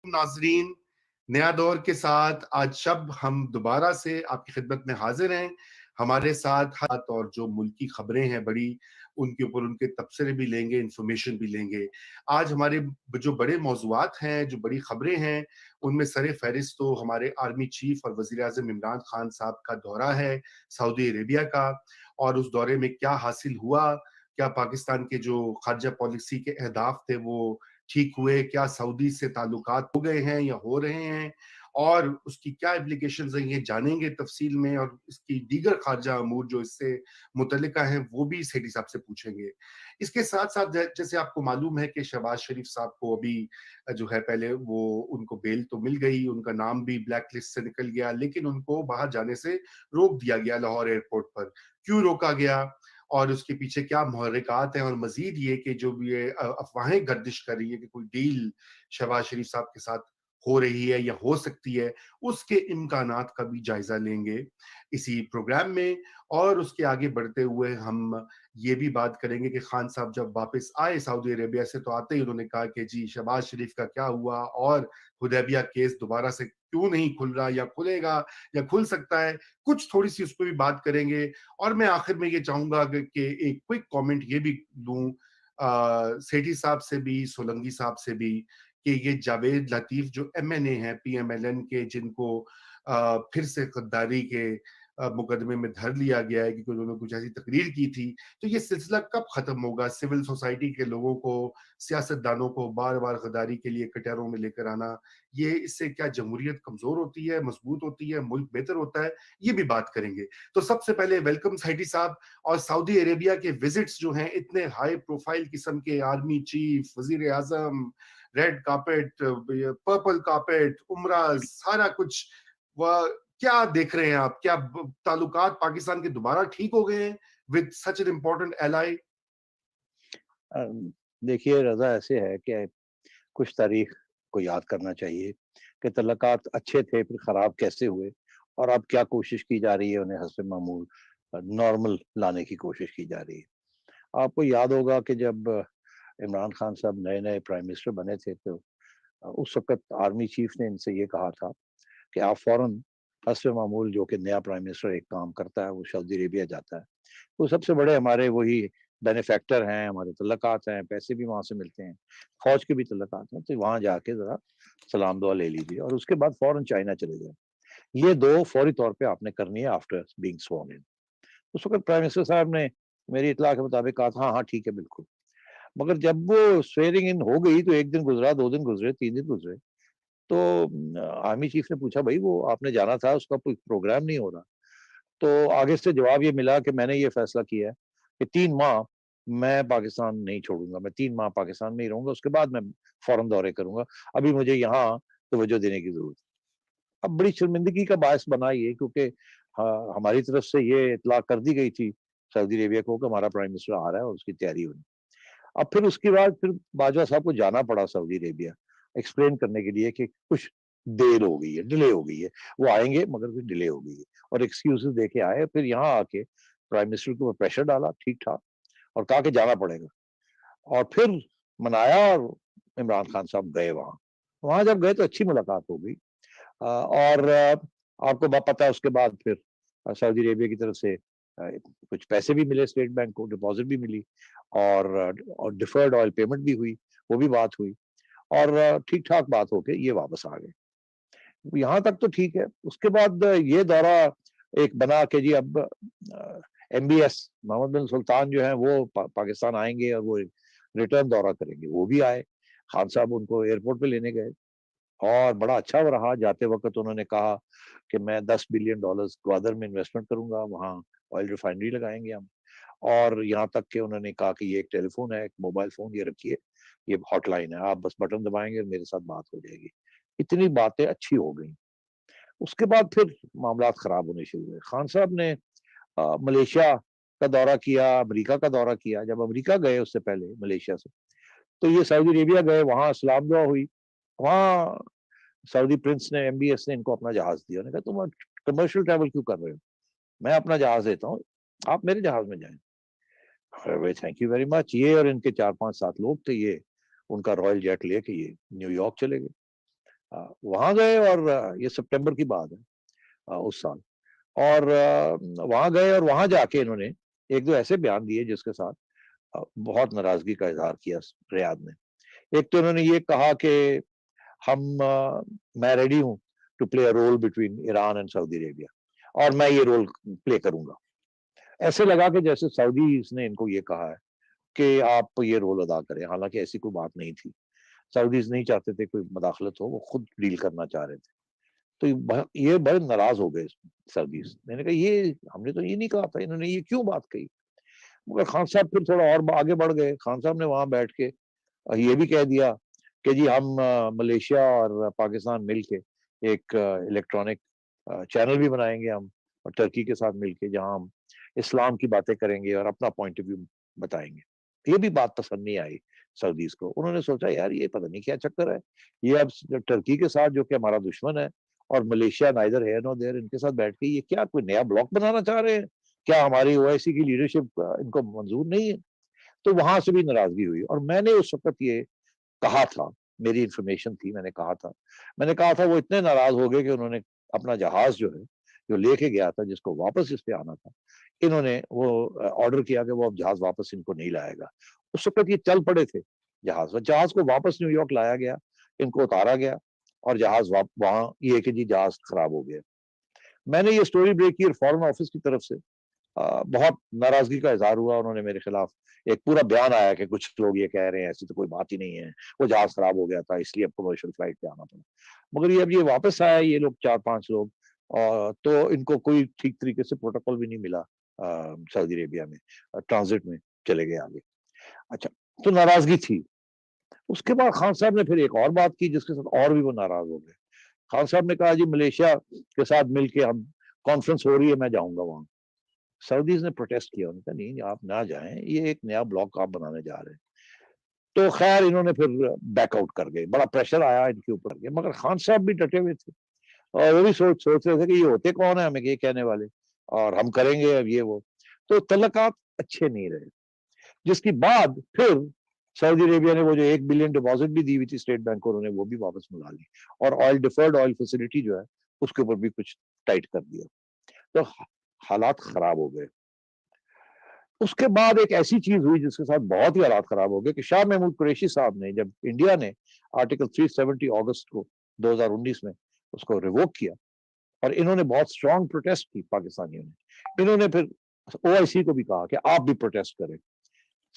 नाजरीन, नया दौर के साथ आज शब हम दोबारा से आपकी खिदमत में हाजिर हैं। हमारे साथ हाथ और जो मुल्की खबरें हैं बड़ी, उनके ऊपर उनके तबसरे भी लेंगे, इंफॉर्मेशन भी लेंगे। आज हमारे जो बड़े मौज़ूआत हैं, जो बड़ी खबरें हैं, उनमें सरे फ़हरिस्त तो हमारे आर्मी चीफ और वज़ीर-ए-आज़म इमरान खान साहब का दौरा है सऊदी अरेबिया का, और उस दौरे में क्या हासिल हुआ? क्या पाकिस्तान के जो ख़ारिजा पॉलिसी के अहदाफ थे वो ठीक हुए? क्या सऊदी से ताल्लुकात हो गए हैं या हो रहे हैं? और उसकी क्या इम्प्लीकेशंस हैं, ये जानेंगे तफ़सील में, और इसकी दीगर ख़ारिजा अमूर जो इससे मुतल्लिका हैं, वो भी सेठी साहब से पूछेंगे। इसके साथ-साथ जैसे आपको मालूम है कि शहबाज शरीफ साहब को अभी जो है, पहले वो उनको बेल तो मिल गई, उनका नाम भी ब्लैक लिस्ट से निकल गया, लेकिन उनको बाहर जाने से रोक दिया गया लाहौर एयरपोर्ट पर। क्यों रोका गया और उसके पीछे क्या मुहर्रिकात हैं, और मज़ीद ये कि जो भी ये अफ़वाहें गर्दिश कर रही है कि कोई डील शहबाज शरीफ साहब के साथ हो रही है या हो सकती है, उसके इम्कानात का भी जायज़ा लेंगे इसी प्रोग्राम में। और उसके आगे बढ़ते हुए हम ये भी बात करेंगे कि खान साहब जब वापस आए सऊदी अरेबिया से, तो आते ही उन्होंने कहा कि जी शहबाज शरीफ का क्या हुआ, और हुदैबिया केस दोबारा से क्यों नहीं खुल रहा, या खुलेगा या खुल सकता है, कुछ थोड़ी-सी उस पे भी बात करेंगे। और मैं आखिर में ये चाहूँगा कि एक क्विक कमेंट ये भी दूँ सेठी साहब से भी, सोलंकी साहब से भी, कि ये जावेद लतीफ़ जो एमएनए हैं, पीएमएलएन के, जिनको फिर से गद्दारी के मुकदमे में धर लिया गया है क्योंकि उन्होंने कुछ ऐसी तकरीर की थी। तो ये सिलसिला कब खत्म होगा? सिविल सोसाइटी के लोगों को, सियासतदानों को बार-बार गद्दारी के लिए कटहरों में लेकर आना, ये इससे क्या जमहूरियत कमज़ोर होती है, मज़बूत होती है, मुल्क बेहतर होता है? ये भी बात करेंगे। तो सबसे पहले वेलकम सेठी साहब। और सऊदी अरेबिया के विज़िट्स जो हैं, इतने हाई प्रोफाइल किस्म के, आर्मी चीफ, वज़ीर-ए-आज़म, रेड कार्पेट, पर्पल कार्पेट, उम्रा, सारा कुछ, व क्या देख रहे हैं आप? क्या ताल्लुकात पाकिस्तान के दोबारा ठीक हो गए हैं with such an important ally? अ, देखिए रज़ा ऐसे है कि कुछ तारीख को याद करना चाहिए कि तल्लुकात अच्छे थे फिर ख़राब कैसे हुए और अब क्या कोशिश की जा रही है उन्हें हस्ब मामूल नॉर्मल लाने की कोशिश की जा रही है। आपको याद होगा कि जब इमरान खान साहब नए-नए प्राइम मिनिस्टर बने थे तो उस वक़्त आर्मी चीफ ने इनसे ये कहा था कि आप फ़ौरन हस्ब मामूल जो कि नया प्राइम मिनिस्टर एक काम करता है वो सऊदी अरेबिया जाता है। वो सबसे बड़े हमारे वही बेनिफैक्टर हैं, हमारे तल्लुकात हैं, पैसे भी वहाँ से मिलते हैं, फ़ौज के भी तल्लुकात हैं, तो वहाँ जाके ज़रा सलाम दुआ ले लीजिए और उसके बाद फ़ौरन चाइना चले जाएँ। ये 2 फ़ौरी तौर पे आपने करनी है आफ्टर बीइंग स्worn इन। उस वक़्त प्राइम मिनिस्टर साहब ने मेरी इत्तला के मुताबिक कहा था, हाँ, हाँ, ठीक है, बिल्कुल। मगर जब वो स्वेयरिंग इन हो गई तो 1 दिन गुज़रा, 2 दिन गुज़रे, 3 दिन गुज़रे, तो आर्मी चीफ ने पूछा, "भई वो आपने जाना था, उसका कोई प्रोग्राम नहीं हो रहा?" तो आगे से जवाब ये मिला कि मैंने ये फैसला किया है कि 3 माह मैं पाकिस्तान नहीं छोड़ूँगा, मैं 3 माह पाकिस्तान में ही रहूँगा, उसके बाद मैं फ़ौरन दौरे करूँगा। अभी मुझे यहाँ तवज्जो देने की ज़रूरत है। अब बड़ी शर्मिंदगी का बायस बना ये क्योंकि हमारी तरफ से ये इत्तला कर दी गई थी सऊदी अरेबिया को कि हमारा प्राइम मिनिस्टर आ रहा है और उसकी तैयारी हो रही है। अब फिर उसके बाद फिर बाजवा साहब को जाना पड़ा सऊदी अरेबिया, एक्सप्लेन करने के लिए कि कुछ देर हो गई है, डिले हो गई है। वो आएँगे मगर फिर डिले हो गई है और एक्सक्यूज़ेज़ दे के आए, फिर यहाँ आके प्राइम मिनिस्टर के ऊपर प्रेशर डाला ठीक-ठाक और कहा कि जाना पड़ेगा और फिर मनाया और इमरान खान साहब गए वहाँ। वहाँ जब गए तो अच्छी मुलाकात हो गई और आपको पता है उसके बाद फिर सऊदी अरेबिया की तरफ से कुछ पैसे भी मिले स्टेट बैंक को, डिपॉज़िट भी मिली और डिफर्ड ऑयल पेमेंट भी हुई, वो भी बात हुई और ठीक-ठाक बात होके ये वापस आ गए। यहाँ तक तो ठीक है। उसके बाद ये दौरा एक बना कि जी अब एमबीएस मोहम्मद बिन सुल्तान जो हैं वो पाकिस्तान आएँगे और वो रिटर्न दौरा करेंगे। वो भी आए। खान साहब उनको एयरपोर्ट पे लेने गए और बड़ा अच्छा रहा। जाते वक़्त उन्होंने कहा कि मैं $10 बिलियन ग्वादर में इन्वेस्टमेंट करूँगा, वहाँ ऑयल रिफाइनरी लगाएँगे हम। और यहाँ तक कि उन्होंने कहा कि ये एक टेलीफ़ोन है, एक मोबाइल फ़ोन ये रखिए, ये हॉटलाइन है, आप बस बटन दबाएँगे और मेरे साथ बात हो जाएगी। इतनी बातें अच्छी हो गई। उसके बाद फिर मामलात खराब होने शुरू हुए। खान साहब ने मलेशिया का दौरा किया, अमेरिका का दौरा किया। जब अमेरिका गए उससे पहले मलेशिया से, तो ये सऊदी अरेबिया गए, वहाँ सलाम दुआ हुई। वहाँ सऊदी प्रिंस ने एमबीएस ने इनको अपना जहाज़ दिया। उन्होंने कहा, "तुम कमर्शियल ट्रैवल क्यों कर रहे हो? मैं अपना जहाज़ देता हूँ, आप मेरे जहाज़ में जाएँ।" अरे भाई थैंक यू वेरी मच। ये और इनके 4-5 साथ लोग थे, ये उनका रॉयल जेट लेके ये न्यूयॉर्क चले गए। वहां गए और ये सितंबर की बात है उस साल। और वहां गए और वहां जाके इन्होंने एक दो ऐसे बयान दिए जिसके साथ बहुत नाराजगी का इजहार किया रियाद ने। एक तो इन्होंने ये कहा कि हम मैं रेडी हूं to play a role between Iran and Saudi Arabia, और मैं ये रोल प्ले करूंगा। ऐसे लगा कि जैसे सऊदीज ने इनको ये कहा है कि आप ये रोल अदा करें, हालांकि ऐसी कोई बात नहीं थी। सऊदीज नहीं चाहते थे कोई मदाखलत हो, वो खुद डील करना चाह रहे थे। तो ये बड़े नाराज हो गए सऊदीज। मैंने कहा ये हमने तो ये नहीं कहा था, इन्होंने ये क्यों बात कही। मगर खान साहब फिर थोड़ा और आगे बढ़ गए। खान साहब ने वहां बैठ के ये भी कह दिया कि जी हम मलेशिया और पाकिस्तान मिलके एक इलेक्ट्रॉनिक चैनल भी बनाएंगे हम, और टर्की के साथ मिलके, जहां हम इस्लाम की बातें करेंगे और अपना पॉइंट ऑफ व्यू बताएंगे। ये भी बात पसंद नहीं आई सऊदीज को। उन्होंने सोचा यार ये पता नहीं क्या चक्कर है, ये अब टर्की के साथ जो कि हमारा दुश्मन है, और मलेशिया नाइदर है नो देयर, इनके साथ बैठ के ये क्या कोई नया ब्लॉक बनाना चाह रहे हैं, क्या हमारी ओआईसी की लीडरशिप इनको मंजूर नहीं है। तो वहां से भी नाराजगी हुई, और मैंने उस वक्त ये कहा था, मेरी इंफॉर्मेशन थी, मैंने कहा था वो इतने नाराज हो गए कि उन्होंने अपना जहाज जो है, जो लेके गया था, जिसको वापस इस पे आना था, इन्होंने वो ऑर्डर किया कि वो अब जहाज वापस इनको नहीं लाएगा। उस वक्त ये चल पड़े थे जहाज को वापस न्यूयॉर्क लाया गया, इनको उतारा गया, और जहाज वहां ये कि जी जहाज खराब हो गया। मैंने ये स्टोरी ब्रेक की, और फॉरेन ऑफिस की तरफ से बहुत नाराजगी का इजहार हुआ। उन्होंने मेरे खिलाफ एक पूरा बयान आया कि कुछ लोग ये कह रहे हैं ऐसी तो कोई बात ही नहीं है, वो जहाज खराब हो गया था इसलिए अब कमर्शियल फ्लाइट पे आना पड़ा। मगर ये अब ये वापस आया, ये लोग 4-5 लोग, और तो इनको कोई ठीक तरीके से प्रोटोकॉल भी नहीं मिला सऊदी अरेबिया में, ट्रांजिट में चले गए आगे। अच्छा, तो नाराजगी थी। उसके बाद खान साहब ने फिर एक और बात की जिसके साथ और भी वो नाराज हो गए। खान साहब ने कहा जी मलेशिया के साथ मिलके हम, कॉन्फ्रेंस हो रही है, मैं जाऊंगा वहां। सऊदीज ने प्रोटेस्ट किया, उन्होंने कहा नहीं आप ना जाएं, ये एक नया ब्लॉक आप बनाने जा रहे हैं। तो खैर इन्होंने फिर बैकआउट कर गए, बड़ा प्रेशर आया इनके ऊपर के, मगर खान साहब भी डटे हुए थे, और वो भी सोच सोच रहे थे कि ये होते कौन है हमें ये कहने वाले, और हम करेंगे अब ये वो। तो तल्लकात अच्छे नहीं रहे, जिसकी बाद फिर सऊदी अरेबिया ने वो जो 1 बिलियन डिपॉजिट भी दी हुई थी स्टेट बैंक को, उन्होंने वो भी वापस मंगा ली, और ऑयल डिफर्ड ऑयल फैसिलिटी जो है उसके ऊपर भी कुछ टाइट कर दिया। तो हालात खराब हो गए। उसके बाद एक ऐसी चीज हुई जिसके साथ बहुत ही हालात खराब हो गए कि शाह महमूद कुरैशी साहब ने, जब इंडिया ने आर्टिकल 370 अगस्त को 2019 में उसको रिवोक किया, और इन्होंने बहुत स्ट्रांग प्रोटेस्ट की पाकिस्तानियों ने, इन्होंने फिर ओआईसी को भी कहा कि आप भी प्रोटेस्ट करें।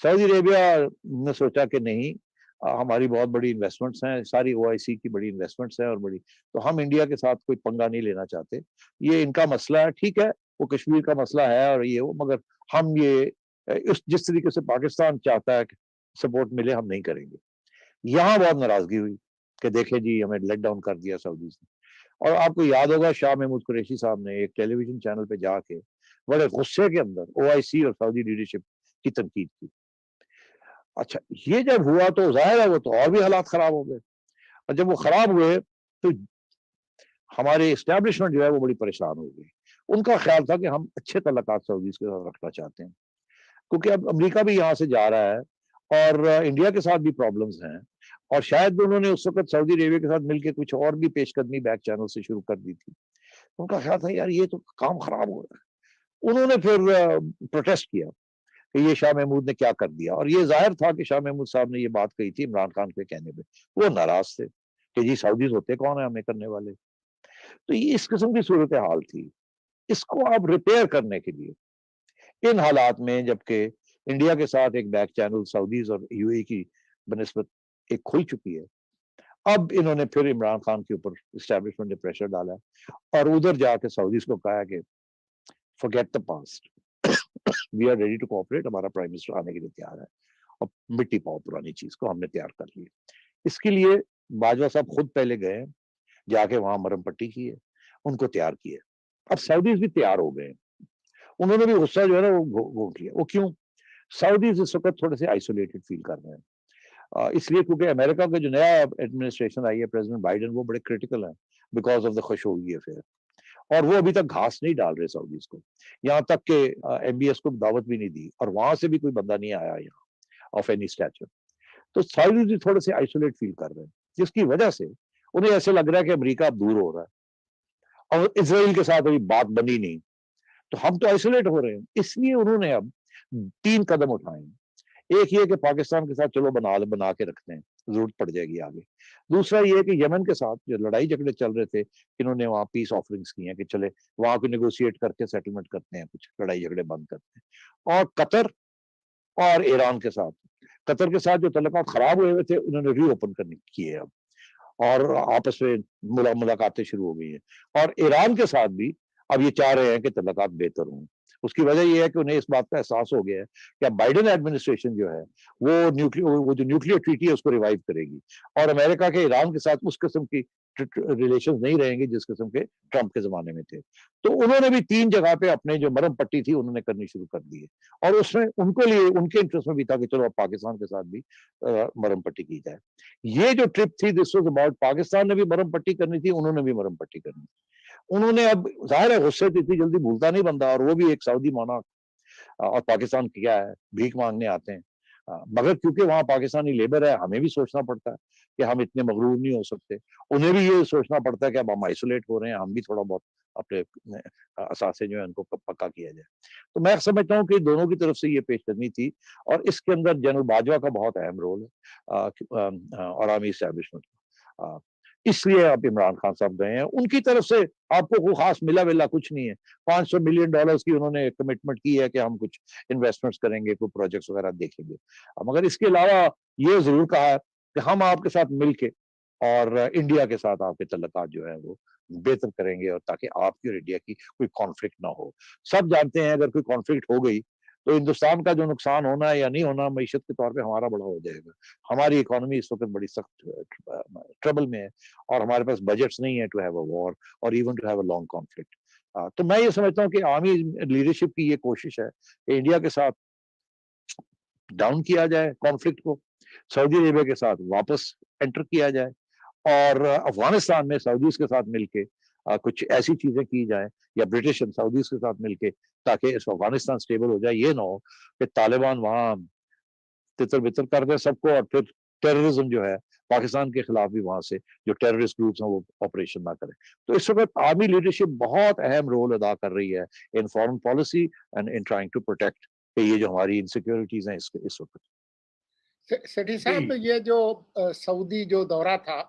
सऊदी अरेबिया ने सोचा कि नहीं, हमारी बहुत बड़ी इन्वेस्टमेंट्स हैं, सारी ओआईसी की बड़ी इन्वेस्टमेंट्स हैं और बड़ी, तो हम इंडिया के साथ कोई पंगा नहीं लेना चाहते, ये इनका मसला है, ठीक है वो कश्मीर का मसला है और ये वो, मगर हम ये इस जिस तरीके से पाकिस्तान चाहता है कि सपोर्ट मिले, हम नहीं करेंगे। यहाँ बहुत नाराजगी हुई कि देखें जी हमें लेट डाउन कर दिया सऊदीज ने। और आपको याद होगा शाह महमूद कुरैशी साहब ने एक टेलीविजन चैनल पे जाके बड़े गुस्से के अंदर ओआईसी और सऊदी लीडरशिप की तनकीद की। अच्छा, ये जब हुआ तो जाहिर है वो तो और भी हालात खराब हो गए, और जब वो खराब हुए तो हमारे एस्टेब्लिशमेंट जो है वो बड़ी परेशान हो गई। उनका ख्याल था कि हम अच्छे तल्लुकात सऊदीज के साथ रखना चाहते हैं, क्योंकि अब अमेरिका भी यहाँ से जा रहा है, और इंडिया के साथ भी प्रॉब्लम्स हैं, और शायद उन्होंने उस वक्त सऊदी अरेबिया के साथ मिलकर कुछ और भी पेशकदमी बैक चैनल से शुरू कर दी थी। उनका ख्याल था यार ये तो काम खराब हो रहा है। उन्होंने फिर प्रोटेस्ट किया कि ये शाह महमूद ने क्या कर दिया, और ये जाहिर था कि शाह महमूद साहब ने ये बात कही थी इमरान खान के कहने पे, वो नाराज थे कि जी सऊदीज होते कौन है हमें करने वाले। तो ये इस किस्म की सूरत हाल थी। इसको आप रिपेयर करने के लिए इन हालात में, जबकि इंडिया के साथ एक बैक चैनल सऊदीज और यूएई की बनिस्बत एक खुल चुकी है, अब इन्होंने फिर इमरान खान के ऊपर इस्टेब्लिशमेंट ने प्रेशर डाला है, और उधर जाके सऊदीज को कहा कि forget the past, we are ready to cooperate, हमारा प्राइम मिनिस्टर आने के लिए तैयार है, और मिट्टी पाओ पुरानी चीज को, हमने तैयार कर लिया। इसके लिए बाजवा साहब खुद पहले गए, जाके वहां मरम पट्टी की है, उनको तैयार किए। अब सऊदीज भी तैयार हो गए, उन्होंने भी गुस्सा जो है ना वो घोंट लिया। वो क्यों? सऊदीज इस वक्त थोड़े से आइसोलेटेड फील कर रहे हैं, इसलिए क्योंकि अमेरिका का जो नया एडमिनिस्ट्रेशन आई है, प्रेसिडेंट बाइडेन, वो बड़े क्रिटिकल है because of the Khashoggi affair, और वो अभी तक घास नहीं डाल रहे सऊदीज को, यहाँ तक कि एमबीएस को दावत भी नहीं दी, और वहां से भी कोई बंदा नहीं आया यहाँ ऑफ एनी स्टैचर। तो सऊदीज थोड़े से आइसोलेट फील कर रहे हैं, जिसकी वजह से उन्हें ऐसे लग रहा है कि अमेरिका अब दूर हो रहा है और इसराइल के साथ अभी बात बनी नहीं, तो हम तो आइसोलेट हो रहे हैं। इसलिए उन्होंने अब 3 कदम उठाए हैं। एक ये कि पाकिस्तान के साथ चलो बना के रखते हैं, जरूरत पड़ जाएगी आगे। दूसरा ये है कि यमन के साथ जो लड़ाई झगड़े चल रहे थे, इन्होंने वहां पीस ऑफरिंग्स की हैं कि चले वहां को नेगोशिएट करके सेटलमेंट करते हैं, कुछ लड़ाई झगड़े बंद करते हैं। और कतर और ईरान के साथ, कतर के साथ जो तल्लुकात खराब हुए हुए थे उन्होंने रीओपन करने किए अब, और आपस में मुलाकातें शुरू हो गई हैं। और ईरान के साथ भी अब ये चाह रहे हैं कि तल्लुकात बेहतर हों। उसकी वजह ये है कि उन्हें इस बात का एहसास हो गया है कि अब बाइडेन एडमिनिस्ट्रेशन जो है वो जो न्यूक्लियर ट्रीटी है उसको रिवाइव करेगी, और अमेरिका के ईरान के साथ उस किस्म की रिलेशन नहीं रहेंगे जिस किस्म के ट्रंप के जमाने में थे। तो उन्होंने भी 3 जगह पे अपने जो मरहम पट्टी थी उन्होंने करनी शुरू कर दी है, और उसमें उनको लिए उनके इंटरेस्ट में भी था कि चलो अब पाकिस्तान के साथ भी मरहम पट्टी की जाए। ये जो ट्रिप थी दिस वाज अबाउट, पाकिस्तान ने भी मरहम पट्टी करनी थी, उन्होंने भी मरहम पट्टी करनी थी। उन्होंने अब जाहिर है गुस्से से इतनी जल्दी भूलता नहीं बंदा, और वो भी एक सऊदी मोनार्क, और पाकिस्तान क्या है, भीख मांगने आते हैं। मगर क्योंकि वहां पाकिस्तानी लेबर है, हमें भी सोचना पड़ता है कि हम इतने मगरूर नहीं हो सकते। उन्हें भी ये सोचना पड़ता है कि अब हम आइसोलेट हो रहे हैं, हम भी थोड़ा बहुत अपने असासे जो है उनको पक्का किया जाए। तो मैं समझता हूँ कि दोनों की तरफ से ये पेशकदमी थी, और इसके अंदर जनरल बाजवा का बहुत अहम रोल है, और आर्मी एस्टैब्लिशमेंट। इसलिए अब इमरान खान साहब गए हैं, उनकी तरफ से आपको कोई खास मिला विला कुछ नहीं है। $500 मिलियन की उन्होंने कमिटमेंट की है कि हम कुछ इन्वेस्टमेंट्स करेंगे, कोई प्रोजेक्ट्स वगैरह देखेंगे। मगर इसके अलावा ये जरूर कहा है कि हम आपके साथ मिलके और इंडिया के साथ आपके तल्लुकात जो है वो बेहतर करेंगे, और ताकि आपकी और इंडिया की कोई कॉन्फ्लिक्ट ना हो। सब जानते हैं अगर कोई कॉन्फ्लिक्ट हो गई तो हिंदुस्तान का जो नुकसान होना है या नहीं होना, मईशत के तौर पे हमारा बड़ा हो जाएगा। हमारी इकोनॉमी इस वक्त बड़ी सख्त ट्रबल में है, और हमारे पास बजट्स नहीं है टू हैव अ वॉर और even to have a long conflict. तो मैं ये समझता हूँ कि आर्मी लीडरशिप की ये कोशिश है कि इंडिया के साथ डाउन किया जाए कॉन्फ्लिक्ट को, सऊदी अरेबिया के साथ वापस एंटर किया जाए, और अफगानिस्तान में सऊदीज के साथ मिलके कुछ ऐसी चीजें की जाए, या ब्रिटिश एंड सऊदीज के साथ मिलके, ताकि इस अफगानिस्तान स्टेबल हो जाए। ये ना हो कि तालिबान वहां तितर बितर कर दे सबको, और फिर टेररिज्म जो है पाकिस्तान के खिलाफ भी वहां से जो टेररिस्ट ग्रुप्स हैं वो ऑपरेशन ना करें। तो इस वक्त आर्मी लीडरशिप बहुत अहम रोल अदा कर रही है in foreign policy and in trying to protect ये जो हमारी इनसिक्योरिटीज हैं इस वक्त। सेठी साहब, ये जो सऊदी जो दौरा था,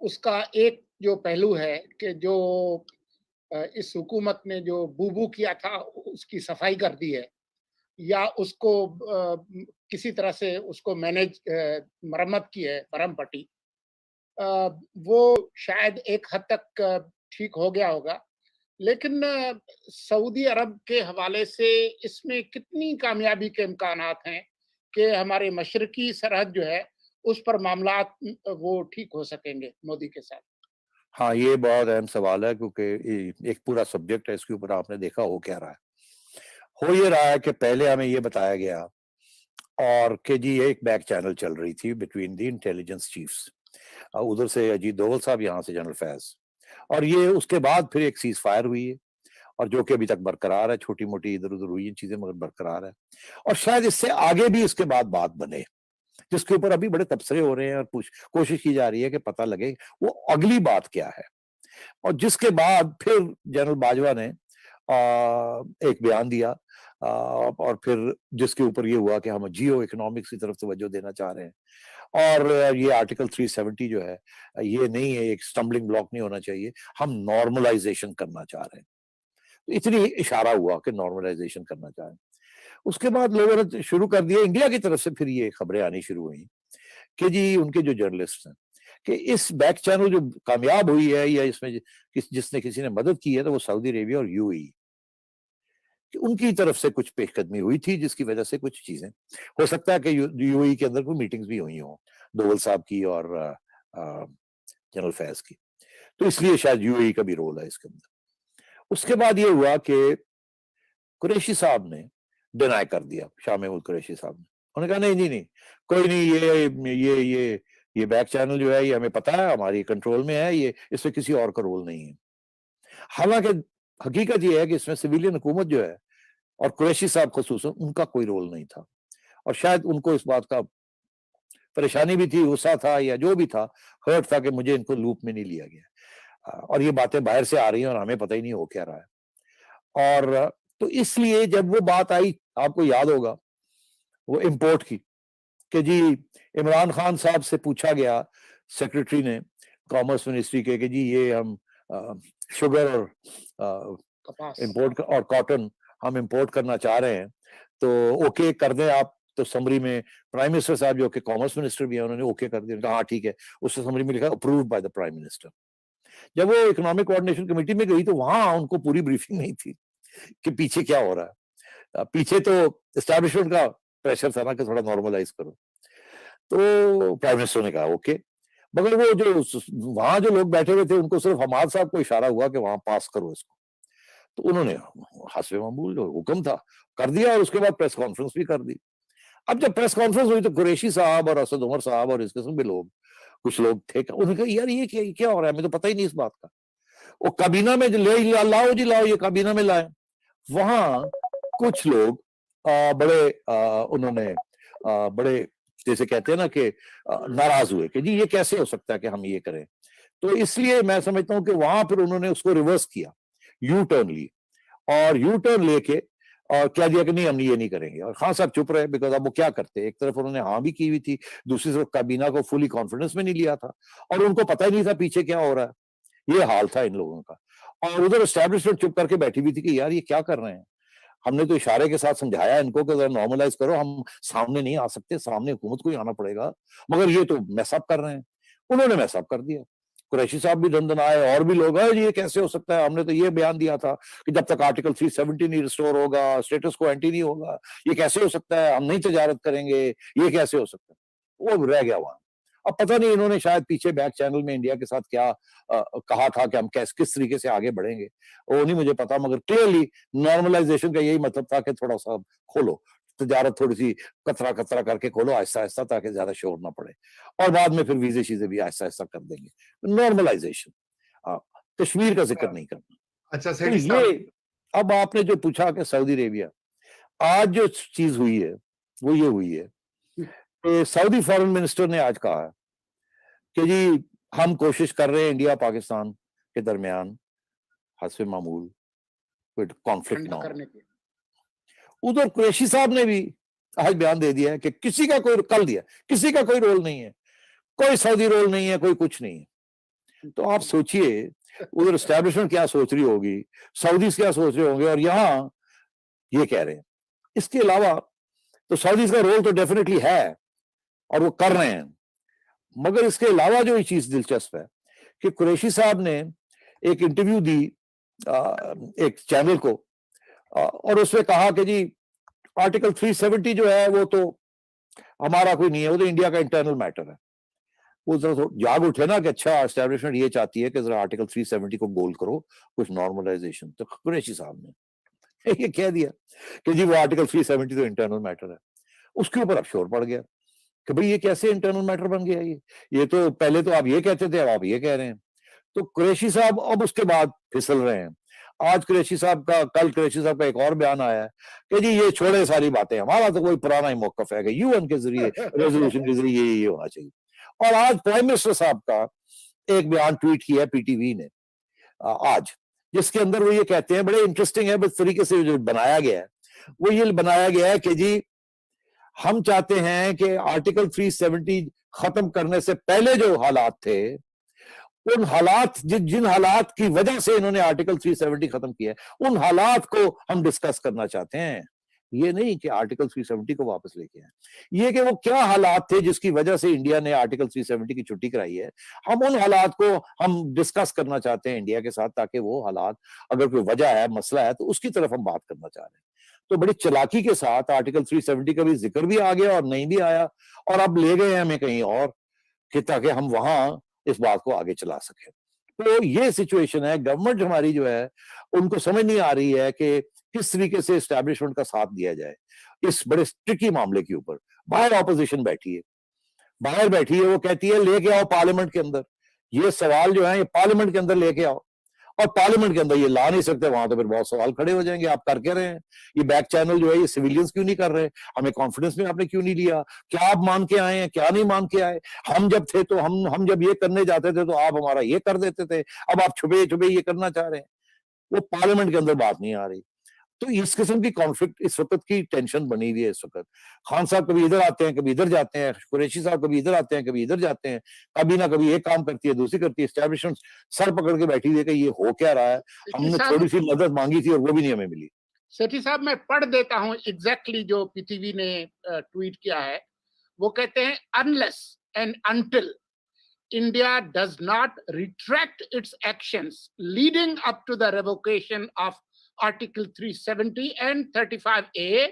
उसका एक जो पहलू है कि जो इस हुकूमत ने जो बूबू किया था उसकी सफाई कर दी है, या उसको किसी तरह से उसको मैनेज मरम्मत की है, मरहम पट्टी, वो शायद एक हद तक ठीक हो गया होगा। लेकिन सऊदी अरब के हवाले से इसमें कितनी कामयाबी के इम्कानात हैं कि हमारे मशरकी सरहद जो है उस पर मामलात वो ठीक हो सकेंगे मोदी के साथ? हाँ, ये बहुत अहम सवाल है, क्योंकि एक पूरा सब्जेक्ट है इसके ऊपर। आपने देखा हो क्या रहा है, हो ये रहा है कि पहले हमें ये बताया गया और कि जी एक बैक चैनल चल रही थी बिटवीन द इंटेलिजेंस चीफ्स, उधर से अजीत दोवल साहब, यहाँ से जनरल फैज, और ये उसके बाद फिर एक सीज फायर हुई है, और जो कि अभी तक बरकरार है। छोटी मोटी इधर उधर हुई चीजें मगर बरकरार है, और शायद इससे आगे भी इसके बाद बात बने, जिसके ऊपर अभी बड़े तबसरे हो रहे हैं और कोशिश की जा रही है कि पता लगे वो अगली बात क्या है। और जिसके बाद फिर जनरल बाजवा ने एक बयान दिया, और फिर जिसके ऊपर ये हुआ कि हम जियो इकोनॉमिक्स की तरफ तवज्जो देना चाह रहे हैं, और ये आर्टिकल 370 जो है ये नहीं है, एक स्टम्बलिंग ब्लॉक नहीं होना चाहिए, हम नॉर्मलाइजेशन करना चाह रहे हैं। तो इतनी इशारा हुआ कि नॉर्मलाइजेशन करना चाह रहे हैं। उसके बाद लोगों ने शुरू कर दिया, इंडिया की तरफ से फिर ये खबरें आनी शुरू हुई कि जी उनके जो जर्नलिस्ट हैं कि इस बैक चैनल जो कामयाब हुई है, या इसमें जिसने किसी ने मदद की है, तो वो सऊदी अरेबिया और यूएई कि उनकी तरफ से कुछ पेशकदमी हुई थी, जिसकी वजह से कुछ चीजें हो सकता है कि यूएई के अंदर कोई मीटिंग्स भी हुई हों दोवल साहब की और जनरल फैज की, तो इसलिए शायद यूएई का भी रोल है इसके अंदर। उसके बाद ये हुआ कि कुरैशी साहब ने डिनाई कर दिया, शाह महमूद कुरैशी साहब ने, उन्होंने कहा नहीं नहीं नहीं, कोई नहीं, ये बैक चैनल जो है ये हमें पता है, हमारी कंट्रोल में है, ये इसमें किसी और का रोल नहीं है। हालांकि हकीकत ये है कि इसमें सिविलियन हुकूमत जो है और कुरैशी साहब खसूसन उनका कोई रोल नहीं था, और शायद उनको इस बात का परेशानी भी थी, गुस्सा था या जो भी था, हर्ट था कि मुझे इनको लूप में नहीं लिया गया। और ये बातें बाहर से आ रही हैं और हमें पता ही नहीं हो क्या रहा है। और तो इसलिए जब वो बात आई, आपको याद होगा, वो इंपोर्ट की, कि जी इमरान खान साहब से पूछा गया सेक्रेटरी ने कॉमर्स मिनिस्ट्री के कि जी ये हम शुगर और इंपोर्ट और कॉटन हम इंपोर्ट करना चाह रहे हैं, तो ओके कर दें आप। तो समरी में प्राइम मिनिस्टर साहब जो कि कॉमर्स मिनिस्टर भी हैं, उन्होंने ओके कर दिया, कहा हाँ ठीक है। उससे समरी में लिखा approved by the prime minister. जब वो इकोनॉमिक कोऑर्डिनेशन कमेटी में गई तो वहां उनको पूरी ब्रीफिंग नहीं थी कि पीछे क्या हो रहा है। पीछे तो एस्टैब्लिशमेंट का प्रेशर था ना कि थोड़ा नॉर्मलाइज करो। तो प्राइम मिनिस्टर ने कहा ओके, मगर वो जो वहां जो लोग बैठे हुए थे उनको सिर्फ हमाद साहब को इशारा हुआ कि वहां पास करो इसको। तो उन्होंने हस्बे मामूल जो हुक्म था कर दिया, और उसके बाद प्रेस कॉन्फ्रेंस भी कर दी। अब जब प्रेस कॉन्फ्रेंस हुई तो कुरैशी साहब और असद उमर साहब और इस किस्म के लोग, कुछ लोग थे, उन्होंने कहा यार ये क्या हो रहा है, हमें तो पता ही नहीं इस बात का। वो काबीना में लाओ जी लाओ, ये काबीना में लाए। वहां कुछ लोग उन्होंने बड़े जैसे कहते हैं ना कि नाराज हुए कि जी ये कैसे हो सकता है कि हम ये करें। तो इसलिए मैं समझता हूं कि वहां फिर उन्होंने उसको रिवर्स किया, यू टर्न ली, और यू टर्न लेके और क्या दिया कि नहीं हम ये नहीं करेंगे। और खान साहब चुप रहे, बिकॉज अब वो क्या करते, एक तरफ उन्होंने हाँ भी की हुई थी, दूसरी तरफ काबीना को फुली कॉन्फिडेंस में नहीं लिया था, और उनको पता ही नहीं था पीछे क्या हो रहा है। ये हाल था इन लोगों का। और उधर एस्टैब्लिशमेंट चुप करके बैठी हुई थी कि यार ये क्या कर रहे हैं। हमने तो इशारे के साथ समझाया इनको कि जरा नॉर्मलाइज करो, हम सामने नहीं आ सकते, सामने हुकूमत को ही आना पड़ेगा, मगर ये तो मैसअप कर रहे हैं। उन्होंने मैसअप कर दिया। कुरैशी साहब भी धंधन आए और भी लोग आए, ये कैसे हो सकता है, हमने तो ये बयान दिया था कि जब तक आर्टिकल 370 नहीं रिस्टोर होगा, स्टेटस को एंटी नहीं होगा, ये कैसे हो सकता है, हम नहीं तजारत करेंगे, ये कैसे हो सकता है। वो रह गया वहां। अब पता नहीं इन्होंने शायद पीछे बैक चैनल में इंडिया के साथ क्या कहा था कि हम किस तरीके से आगे बढ़ेंगे, वो नहीं मुझे पता, मगर क्लियरली नॉर्मलाइजेशन का यही मतलब था कि थोड़ा सा खोलो तजारत, थोड़ी सी कतरा कतरा करके खोलो आहिस्ता आहिस्ता, ताकि ज्यादा शोर ना पड़े, और बाद में फिर वीजे चीजें भी आहिस्ता आहिस्ता कर देंगे। नॉर्मलाइजेशन, कश्मीर का जिक्र नहीं करना। अच्छा तो ये अब आपने जो पूछा कि सऊदी अरेबिया, आज जो चीज हुई है वो ये हुई है कि सऊदी फॉरेन मिनिस्टर ने आज कहा कि जी हम कोशिश कर रहे हैं इंडिया पाकिस्तान के दरमियान हस्बे मामूल कोई कॉन्फ्लिक्ट ना हो। उधर कुरैशी साहब ने भी आज बयान दे दिया है कि किसी का कोई, कल दिया, किसी का कोई रोल नहीं है, कोई सऊदी रोल नहीं है, कोई कुछ नहीं है। तो आप सोचिए उधर एस्टैब्लिशमेंट क्या सोच रही होगी, सऊदीज क्या सोच रहे होंगे, और यहां ये कह रहे हैं। इसके अलावा तो सऊदीज का रोल तो डेफिनेटली है और वो कर रहे हैं, मगर इसके अलावा जो ये चीज दिलचस्प है कि कुरैशी साहब ने एक इंटरव्यू दी एक चैनल को, और उसमें कहा कि जी आर्टिकल 370 जो है वो तो हमारा कोई नहीं है, वो तो इंडिया का इंटरनल मैटर है। वो जरा जाग उठे ना कि अच्छा एस्टैब्लिशमेंट ये चाहती है कि जरा आर्टिकल 370 को गोल करो, कुछ नॉर्मलाइजेशन। तो कुरैशी साहब ने ये कह दिया कि जी वो आर्टिकल 370 तो इंटरनल मैटर है। उसके ऊपर अब शोर पड़ गया कि भाई ये कैसे इंटरनल मैटर बन गया, ये तो पहले तो आप ये कहते थे, अब आप ये कह रहे हैं। तो कुरैशी साहब अब उसके बाद फिसल रहे हैं। आज कुरैशी साहब का, कल कुरैशी साहब का एक और बयान आया है कि जी ये छोड़े सारी बातें, हमारा तो कोई पुराना ही मौकफ है कि यूएन के जरिए रेजोल्यूशन के जरिए ये होना चाहिए। और आज प्राइम मिनिस्टर साहब का एक बयान ट्वीट किया पीटीवी ने आज, जिसके अंदर वो ये कहते हैं, बड़े इंटरेस्टिंग है इस तरीके से जो बनाया गया है, वो ये बनाया गया है कि जी हम चाहते हैं कि आर्टिकल 370 खत्म करने से पहले जो हालात थे, उन हालात जिन हालात की वजह से इन्होंने आर्टिकल 370 खत्म किया, उन हालात को हम डिस्कस करना चाहते हैं। ये नहीं कि आर्टिकल 370 को वापस लेके आए, ये कि वो क्या हालात थे जिसकी वजह से इंडिया ने आर्टिकल 370 की छुट्टी कराई है, हम उन हालात को हम डिस्कस करना चाहते हैं इंडिया के साथ, ताकि वो हालात, अगर कोई वजह है, मसला है, तो उसकी तरफ हम बात करना चाह रहे हैं। तो बड़ी चालाकी के साथ आर्टिकल 370 का भी जिक्र भी आ गया और नहीं भी आया, और अब ले गए हमें कहीं और कि ताकि हम वहां इस बात को आगे चला सके। तो ये सिचुएशन है। गवर्नमेंट हमारी जो है उनको समझ नहीं आ रही है कि किस तरीके से एस्टैब्लिशमेंट का साथ दिया जाए इस बड़े ट्रिकी मामले के ऊपर। बाहर ऑपोजिशन बैठी है, बाहर बैठी है, वो कहती है लेके आओ पार्लियामेंट के अंदर, ये सवाल जो है ये पार्लियामेंट के अंदर लेके आओ, और पार्लियामेंट के अंदर ये ला नहीं सकते, वहां तो फिर बहुत सवाल खड़े हो जाएंगे, आप कर क्या रहे हैं, ये बैक चैनल जो है ये सिविलियंस क्यों नहीं कर रहे, हमें कॉन्फिडेंस में आपने क्यों नहीं लिया, क्या आप मान के आए हैं, क्या नहीं मान के आए, हम जब थे तो हम जब ये करने जाते थे तो आप हमारा ये कर देते थे, अब आप छुपे छुपे ये करना चाह रहे हैं, वो पार्लियामेंट के अंदर बात नहीं आ रही। तो इस किस्म की कॉन्फ्लिक्ट इस वक्त की टेंशन बनी हुई है इस वक्त। खान साहब कभी इधर आते हैं, कभी इधर जाते हैं, कुरैशी साहब कभी इधर आते हैं, कभी इधर जाते हैं, कभी ना कभी एक काम करती है दूसरी करती है, एस्टैब्लिशमेंट सर पकड़ के बैठी हुई है कि ये हो क्या रहा है, हमने थोड़ी सी मदद मांगी थी और वो भी नहीं हमें मिली। सेठी साहब मैं पढ़ देता हूं एग्जैक्टली जो पीटीवी ने ट्वीट किया है। वो कहते हैं unless and until India does not retract its actions leading up to the revocation of Article 370 and 35A,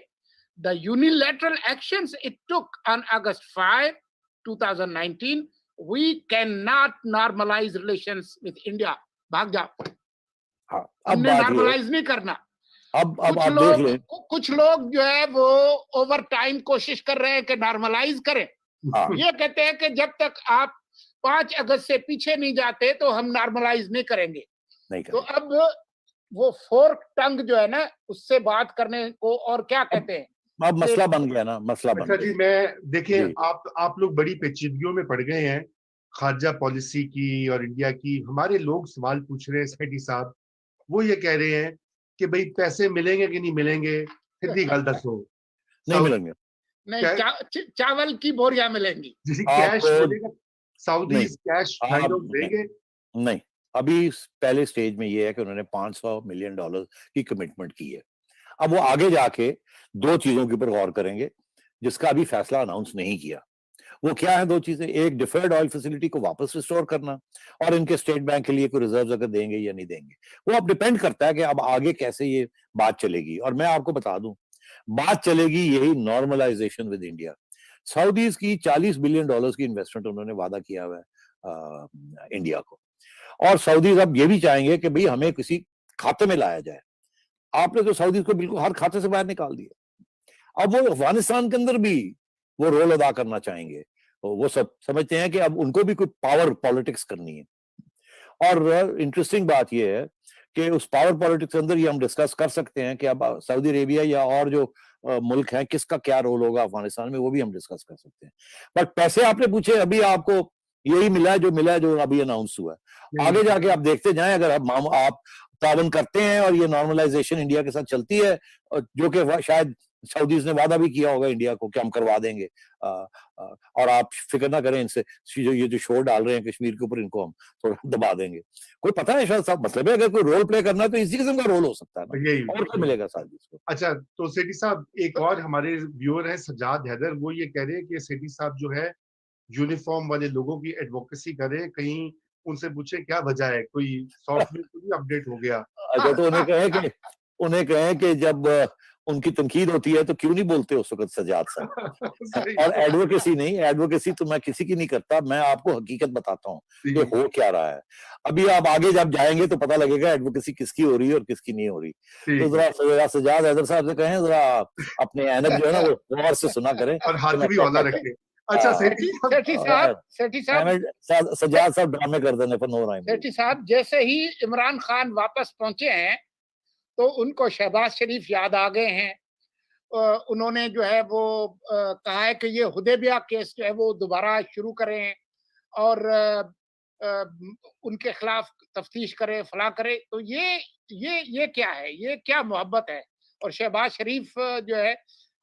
the unilateral actions it took on August 5, 2019, we cannot normalize relations with India. भाग जाओ, हमने normalise नहीं करना। अब आप देख लें, कुछ लोग जो है वो ओवर टाइम कोशिश कर रहे हैं कि नॉर्मलाइज करें। ये कहते हैं कि जब तक आप 5 अगस्त से पीछे नहीं जाते तो हम नॉर्मलाइज नहीं करेंगे। तो अब वो फोर्क टंग जो है ना, उससे बात करने को और क्या कहते हैं, अब मसला बन गया ना, मसला बन गया। जी मैं देखिए, आप लोग बड़ी पेचीदगियों में पड़ गए हैं खारजा पॉलिसी की और इंडिया की। हमारे लोग सवाल पूछ रहे हैं सेठी साहब, वो ये कह रहे हैं कि भाई पैसे मिलेंगे कि नहीं मिलेंगे, सीधी गल दसो। नहीं मिलेंगे, नहीं, चावल की बोरियां मिलेंगी, कैश मिलेगा, सऊदी कैश देंगे? नहीं, अभी पहले स्टेज में ये है कि उन्होंने $500 मिलियन की कमिटमेंट की है। अब वो आगे जाके 2 चीजों के ऊपर गौर करेंगे जिसका अभी फैसला अनाउंस नहीं किया। वो क्या है 2 चीजें, एक डिफर्ड ऑयल फैसिलिटी को वापस रिस्टोर करना, और इनके स्टेट बैंक के लिए कोई रिजर्व अगर देंगे या नहीं देंगे। वो अब डिपेंड करता है कि अब आगे कैसे ये बात चलेगी। और मैं आपको बता दूं, बात चलेगी यही नॉर्मलाइजेशन विद इंडिया। सऊदीज की $40 बिलियन की इन्वेस्टमेंट उन्होंने वादा किया हुआ है इंडिया को, और सऊदीज अब ये भी चाहेंगे कि भाई हमें किसी खाते में लाया जाए। आपने तो सऊदीज को बिल्कुल हर खाते से बाहर निकाल दिया। अब वो अफगानिस्तान के अंदर भी वो रोल अदा करना चाहेंगे। वो सब समझते हैं कि अब उनको भी कोई पावर पॉलिटिक्स करनी है। और इंटरेस्टिंग बात यह है कि उस पावर पॉलिटिक्स के अंदर ये हम डिस्कस कर सकते हैं कि अब सऊदी अरेबिया या और जो मुल्क हैं किसका क्या रोल होगा अफगानिस्तान में, वो भी हम डिस्कस कर सकते हैं। बट पैसे आपने पूछे, अभी आपको यही मिला है जो अभी अनाउंस हुआ है। आगे जाके आप देखते जाएं, अगर आप तावन करते हैं और ये नॉर्मलाइजेशन इंडिया के साथ चलती है, जो कि शायद सऊदीज ने वादा भी किया होगा इंडिया को कि हम करवा देंगे, और आप फिक्र ना करें इनसे, ये जो शोर डाल रहे हैं कश्मीर के ऊपर, इनको हम थोड़ा दबा देंगे। कोई पता है शायद साहब, मतलब है अगर कोई रोल प्ले करना है तो इसी किस्म का रोल हो सकता है ना, और क्या मिलेगा सऊदीज को। अच्छा, तो सेठी साहब एक और हमारे व्यूअर है सज्जाद हैदर, वो ये कह रहे हैं कि सेठी साहब जो है यूनिफॉर्म वाले लोगों की एडवोकेसी करें, कहीं उनसे पूछे क्या वजह है, कोई सॉफ्टवेयर तो नहीं अपडेट हो गया। अच्छा, तो उन्हें कहें कि जब उनकी तनकीद होती है तो क्यों नहीं बोलते उस वक्त सज्जाद साहब। और एडवोकेसी तो मैं किसी की नहीं करता, मैं आपको हकीकत बताता हूँ कि हो क्या रहा है। अभी आप आगे जब जाएंगे तो पता लगेगा एडवोकेसी किसकी हो रही है और किसकी नहीं हो रही। तो जरा सज्जाद हैदर साहब से कहें, जरा अपने ऐनक जो है ना वो गौर से सुना करें और हाथ भी औला रखें। अच्छा सेठी साहब सज्जाद साहब ड्रामे कर देने पर नो राइम। सेठी साहब जैसे ही इमरान खान वापस पहुंचे हैं तो उनको शहबाज शरीफ याद आ गए हैं। उन्होंने जो है वो कहा है कि ये हुदैबिया केस जो है वो दोबारा शुरू करें और उनके खिलाफ तफ्तीश करें, फला करें। तो ये क्या है, ये क्या मोहब्बत है? और शहबाज शरीफ जो है,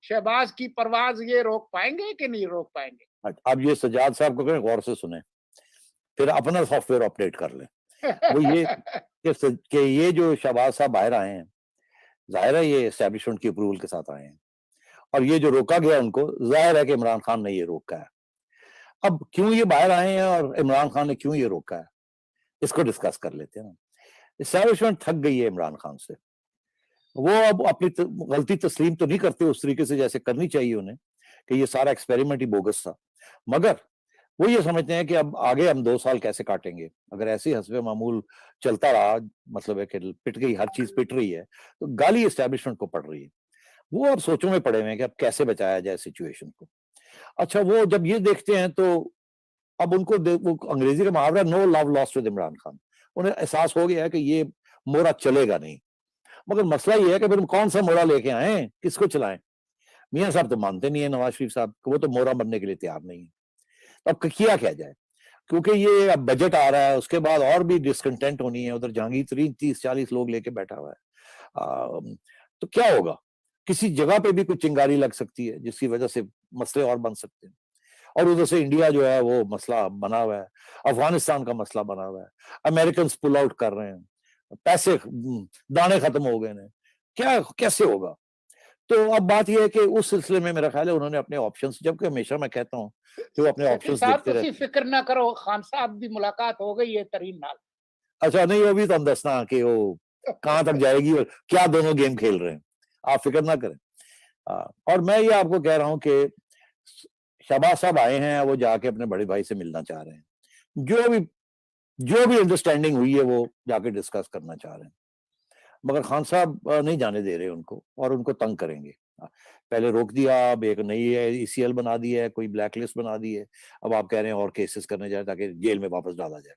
शहबाज की परवाज ये रोक पाएंगे कि नहीं रोक पाएंगे? अब ये सज्जाद साहब को कहें गौर से सुने, फिर अपना सॉफ्टवेयर अपडेट कर लें। वो ये कि ये जो शहबाज साहब बाहर आए हैं, जाहिर है ये एस्टैब्लिशमेंट की अप्रूवल के साथ आए हैं, और ये जो रोका गया उनको, जाहिर है कि इमरान खान ने ये रोका है। अब क्यों ये बाहर आए हैं और इमरान खान ने क्यों ये रोका है, इसको डिस्कस कर लेते हैं। एस्टैब्लिशमेंट थक गई है इमरान खान से। वो अब अपनी गलती तस्लीम तो नहीं करते उस तरीके से जैसे करनी चाहिए उन्हें, कि ये सारा एक्सपेरिमेंट ही बोगस था, मगर वो ये समझते हैं कि अब आगे हम 2 साल कैसे काटेंगे। अगर ऐसे हस्बे मामूल चलता रहा, मतलब है कि पिट गई, हर चीज पिट रही है, तो गाली एस्टैब्लिशमेंट को पड़ रही है। वो अब सोचों में पड़े हुए हैं कि अब कैसे बचाया जाए सिचुएशन को। अच्छा, वो जब ये देखते हैं तो अब उनको वो अंग्रेजी का मुहावरा no love lost with Imran Khan, उन्हें एहसास हो गया है कि ये मोरा चलेगा नहीं। मगर मसला ये है कि फिर हम कौन सा मोरा लेके आए, किसको चलाएं? मियां साहब तो मानते नहीं है नवाज शरीफ साहब को, वो तो मोरा बनने के लिए तैयार नहीं है। तो अब किया क्या जाए? क्योंकि ये अब बजट आ रहा है, उसके बाद और भी डिसकंटेंट होनी है, उधर जहांगीर तरीन 30-40 लोग लेके बैठा हुआ है। तो क्या होगा? किसी जगह पे भी कुछ चिंगारी लग सकती है जिसकी वजह से मसले और बन सकते हैं। और उधर से इंडिया जो है वो मसला बना हुआ है, अफगानिस्तान का मसला बना हुआ है, अमेरिकन पुल आउट कर रहे हैं, पैसे दाने खत्म हो गए हैं, क्या कैसे होगा? तो अब बात यह है कि उस सिलसिले में मेरा ख्याल है उन्होंने अपने ऑप्शंस, जबकि हमेशा मैं कहता हूँ कि वो अपने सेठी ऑप्शंस साहब देखते तुसी रहते हैं। फिक्र ना करो, खान साहब दी मुलाकात हो गई है तरीन नाल। अच्छा नहीं, वो भी तो हम दसना कि वो कहाँ तक जाएगी और क्या दोनों गेम खेल रहे हैं, आप फिक्र ना करें। और मैं ये आपको कह रहा हूँ कि शहबाज साहब आए हैं, वो जाके अपने बड़े भाई से मिलना चाह रहे हैं, जो भी अंडरस्टैंडिंग हुई है वो जाके डिस्कस करना चाह रहे हैं। मगर खान साहब नहीं जाने दे रहे उनको, और उनको तंग करेंगे। पहले रोक दिया, अब एक नई ईसीएल बना दी है, कोई ब्लैक लिस्ट बना दी है, अब आप कह रहे हैं और केसेस करने जाए ताकि जेल में वापस डाला जाए।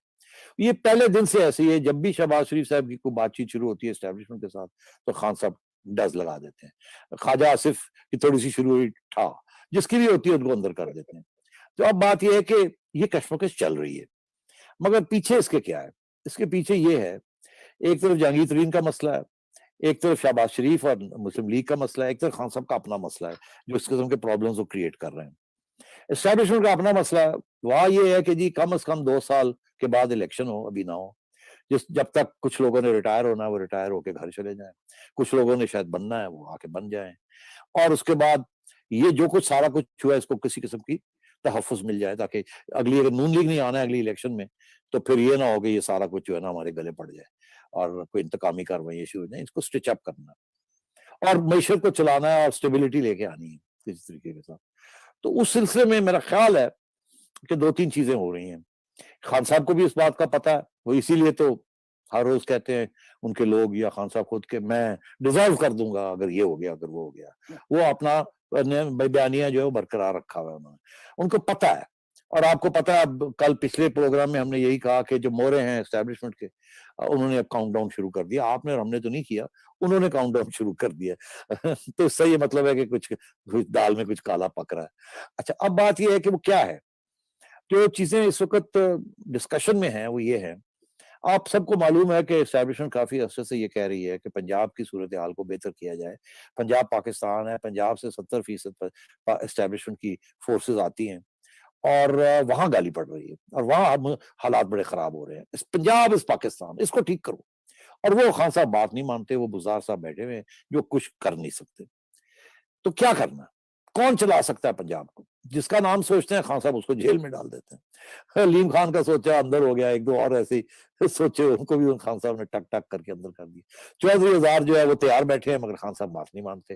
ये पहले दिन से ऐसे ही है, जब भी शहबाज शरीफ साहब की कोई बातचीत शुरू होती है एस्टेब्लिशमेंट के साथ तो खान साहब डज लगा देते हैं। ख्वाजा आसिफ की थोड़ी सी शुरू हुई था, जिसकी भी होती है उनको अंदर कर देते हैं। तो अब बात यह है कि ये कश्मकश चल रही है, मगर पीछे इसके क्या है? इसके पीछे ये है, एक तरफ जहांगीर तरीन का मसला है, एक तरफ शहबाज शरीफ और मुस्लिम लीग का मसला है, एक तरफ खान साहब का अपना मसला है जो इस किस्म के प्रॉब्लम्स को क्रिएट कर रहे हैं। एस्टैब्लिशमेंट का अपना मसला है, वहां ये है कि जी कम से कम 2 साल के बाद इलेक्शन हो, अभी ना हो। जब तक कुछ लोगों ने रिटायर होना है वो रिटायर होकर घर चले जाएं, कुछ लोगों ने शायद बनना है वो आके बन जाएं, और उसके बाद ये जो कुछ सारा कुछ हुआ है इसको किसी किस्म की तहफ़्फ़ुज़ मिल जाए, ताकि अगली, अगर नून लीग नहीं आना है अगली इलेक्शन में तो फिर ये ना हो कि ये सारा कुछ जो है ना हमारे गले पड़ जाए और कोई इंतकामी कार्रवाई शुरू हो जाए। इसको स्टिच अप करना है और मईशत को चलाना है और स्टेबिलिटी लेके आनी है किसी तरीके के साथ। तो उस सिलसिले में मेरा ख्याल है कि 2-3 चीजें हो रही हैं। खान साहब को भी इस बात का पता है, वो इसीलिए तो हर रोज कहते हैं उनके लोग या खान साहब खुद के, मैं डिजर्व कर दूंगा अगर ये हो गया अगर वो हो गया। वो अपना बयानिया जो है वो बरकरार रखा हुआ है उन्होंने, उनको पता है। और आपको पता है, अब कल पिछले प्रोग्राम में हमने यही कहा कि जो मोरे हैं एस्टेब्लिशमेंट के, उन्होंने अब काउंटडाउन शुरू कर दिया। आपने और हमने तो नहीं किया, उन्होंने काउंटडाउन शुरू कर दिया। तो इससे ये मतलब है कि कुछ दाल में कुछ काला पक रहा है। अच्छा, अब बात ये है कि वो क्या है, जो चीजें इस वक्त डिस्कशन में हैं वो ये है, आप सबको मालूम है कि एस्टैब्लिशमेंट काफी अरसे से ये कह रही है कि पंजाब की सूरत हाल को बेहतर किया जाए। पंजाब पाकिस्तान है, पंजाब से 70% एस्टैब्लिशमेंट की फोर्सेस आती हैं और वहां गाली पड़ रही है और वहां अब हालात बड़े खराब हो रहे हैं। पंजाब इस पाकिस्तान, इसको ठीक करो। और वो खान साहब बात नहीं मानते, वो बुज़ार साहब बैठे हुए हैं जो कुछ कर नहीं सकते। तो क्या करना? कौन चला सकता है पंजाब को? जिसका नाम सोचते हैं खान साहब उसको जेल में डाल देते हैं। हलीम खान का सोचा अंदर हो गया, एक दो और ऐसे ही सोचे, उनको भी उन खान साहब ने टक टक करके अंदर कर दिया। चौधरी हजार जो है वो तैयार बैठे हैं मगर खान साहब बात नहीं मानते।